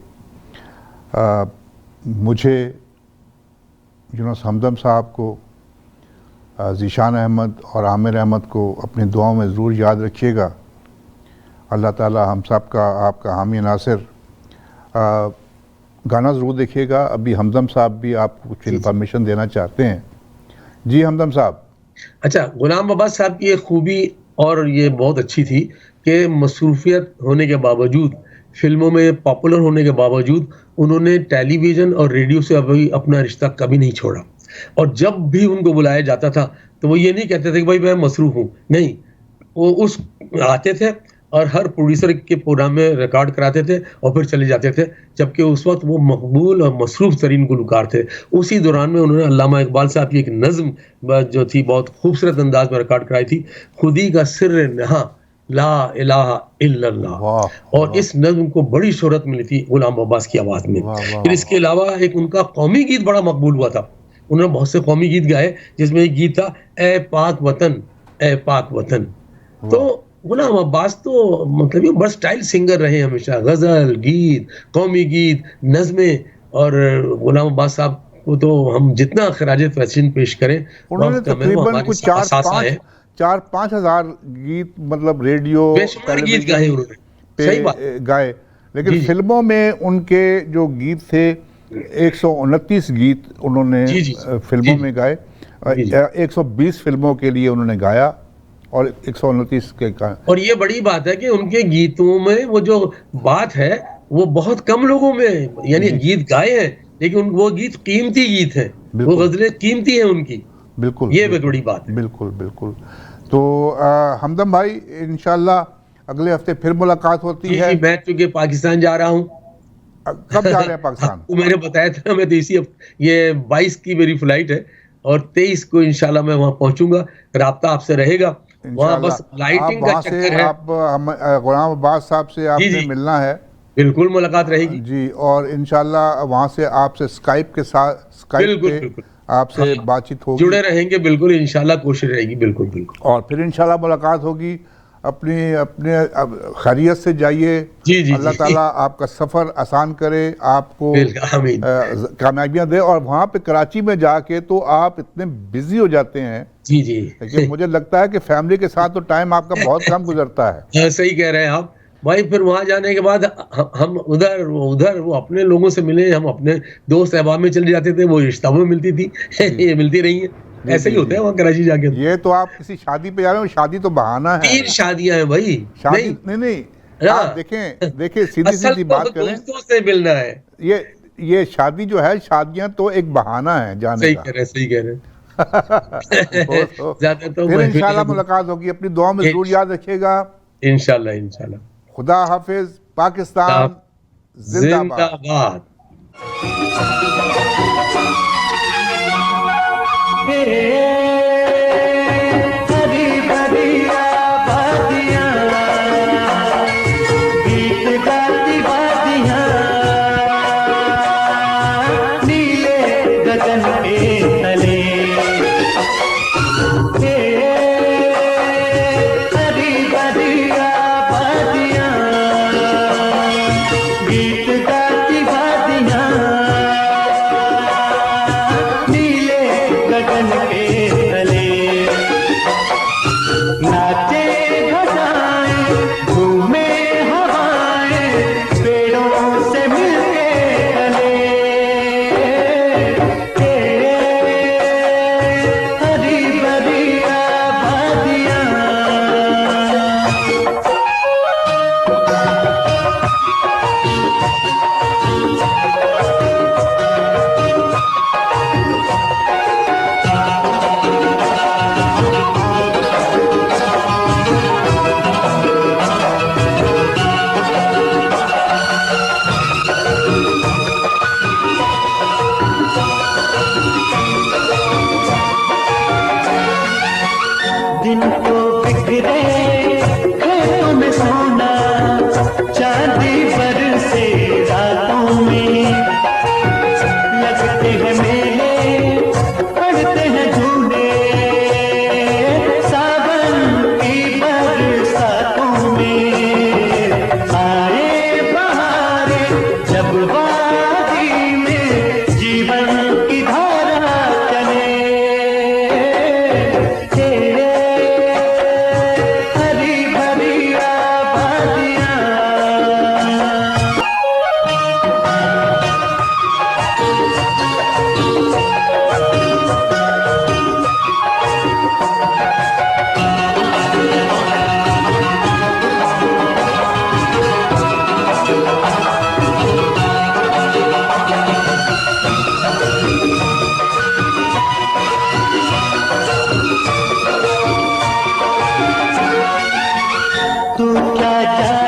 मुझे, यूनुस हमदम साहब को, ज़ीशान अहमद और आमिर अहमद को अपनी दुआओं में ज़रूर याद रखिएगा। अल्लाह ताला हम सब का, आपका हामी नासिर। गाना ज़रूर देखिएगा। अभी हमदम साहब भी आपको कुछ इन्फॉर्मेशन देना चाहते हैं। जी हमदम साहब। अच्छा, गुलाम अब्बास साहब की एक खूबी और ये बहुत अच्छी थी कि मसरूफियत होने के बावजूद, फिल्मों में पॉपुलर होने के बावजूद, उन्होंने टेलीविज़न और रेडियो से अभी अपना रिश्ता कभी नहीं छोड़ा। और जब भी उनको बुलाया जाता था तो वो ये नहीं कहते थे कि भाई मैं मसरूफ़ हूँ, नहीं, वो उस आते थे और हर प्रोड्यूसर के प्रोग्राम में रिकॉर्ड कराते थे और फिर चले जाते थे, जबकि उस वक्त वो मकबूल और मसरूफ़ तरीन गुलकार थे। उसी दौरान में उन्होंने अल्लामा इकबाल साहब की एक नज़्म जो थी बहुत खूबसूरत अंदाज में रिकॉर्ड कराई थी, खुदी का सिर्र नहा ला इलाहा इल्लल्लाह। वाह, और इस नज़्म को बड़ी शोहरत मिली थी गुलाम अब्बास की आवाज़ में। वाह, वाह, फिर इसके अलावा एक उनका कौमी गीत बड़ा मकबूल हुआ था। उन्होंने बहुत से कौमी गीत गाए, जिसमें एक गीत था, ए पाक वतन, ए पाक वतन। तो गुलाम अब्बास तो मतलब ये वर्सटाइल सिंगर रहे हमेशा। गज़ल, गीत, कौमी गीत, नज़्में। और गुलाम अब्बास साहब को तो हम जितना खराज तहसीन पेश करें, उन्होंने वक्त में वो तकरीबन हमारे कुछ साथ है। 4-5 हज़ार गीत, मतलब रेडियो, बेशुमार गीत गाए उन्होंने। सही बात। पे गाए, लेकिन जी, जी। फिल्मों में उनके जो गीत थे, 129 गीत उन्होंने जी, जी, फिल्मों जी, में गाए। जी, जी। 120 फिल्मों के लिए उन्होंने गाया और 129 के और ये बड़ी बात है कि उनके गीतों में वो जो बात है वो बहुत कम लोगों में, यानी गीत गाए हैं, लेकिन वो गीत कीमती गीत हैं। वो बिल्कुल। गज़लें कीमती हैं उनकी। बिल्कुल, ये बिल्कुल, बड़ी बात है। बिल्कुल, बिल्कुल। तो हमदम भाई, इंशाल्लाह अगले हफ्ते फिर मुलाकात होती जी, है। जी, मैं चूँकि पाकिस्तान जा रहा हूँ। कब जा रहे हैं पाकिस्तान? आपको मैंने बताया था, मैं तो इसी ये 22 की मेरी फ्लाइट है और 23 को इंशाल्लाह मैं वहाँ पहुँचूँगा। राब्ता आपसे रहेगा। वहाँ बस इंशाल्लाह आप लाइटिंग का वहाँ से, चक्कर है। आप हम गुलाम अब्बास साहब से जी, आपने जी, मिलना है। बिल्कुल मुलाकात रहेगी। जी, और इंशाल्लाह वहाँ से आपसे स्काइप पे बिल्कुल, बिल्कुल। आपसे हाँ, बातचीत होगी जुड़े रहेंगे बिल्कुल, इंशाल्लाह कोशिश रहेगी। बिल्कुल, बिल्कुल। और फिर इंशाल्लाह मुलाकात होगी। अपने खैरियत से जाइए। जी, जी, अल्लाह जी। ताला आपका सफ़र आसान करे, आपको बिल्कुल, आमीन। कामयाबियाँ दे। और वहाँ पे कराची में जाके तो आप इतने बिजी हो जाते हैं जी, जी। कि मुझे लगता है कि फैमिली के साथ तो टाइम आपका बहुत कम गुजरता है। हाँ, सही कह रहे हैं आप। भाई फिर वहाँ जाने के बाद हम उधर वो अपने लोगों से मिले, हम अपने दोस्त अहबाब में चले जाते थे, वो रिश्ता में मिलती थी। ये मिलती रही है। जी, ऐसे ही जी, होता है जी। वहाँ कराची जाके। ये तो आप किसी शादी पे जा रहे हो, शादी तो बहाना है। 3 शादियाँ हैं भाई। शादी नहीं, नहीं, नहीं, हाँ। आप देखें सीधी असल सीधी तो बात करें। दोस्तों से मिलना है। ये शादी जो है, शादियां तो एक बहाना है जाने सही का। कह रहे हैं, सही कह रहे हैं। वो तो ज़्यादा तो फिर महफिल इंशाल्लाह है। मुलाकात होगी। अपनी दुआ में जरूर याद रखिएगा। इंशाल्लाह, इंशाल्लाह। खुदा हाफिज। पाकिस्तान जिंदाबाद। जिंदाबाद। हरी भरी आबादियाँ, गीत गाती वादियाँ, नीले गगन पे तले। हरी भरी आबादियाँ, गीत गाती वादियाँ, नीले गगन पे तले। नाचे घटाएं, घूमे हवाएं, पेड़ों से मिलके चले। हरी भरी आबादियाँ। जा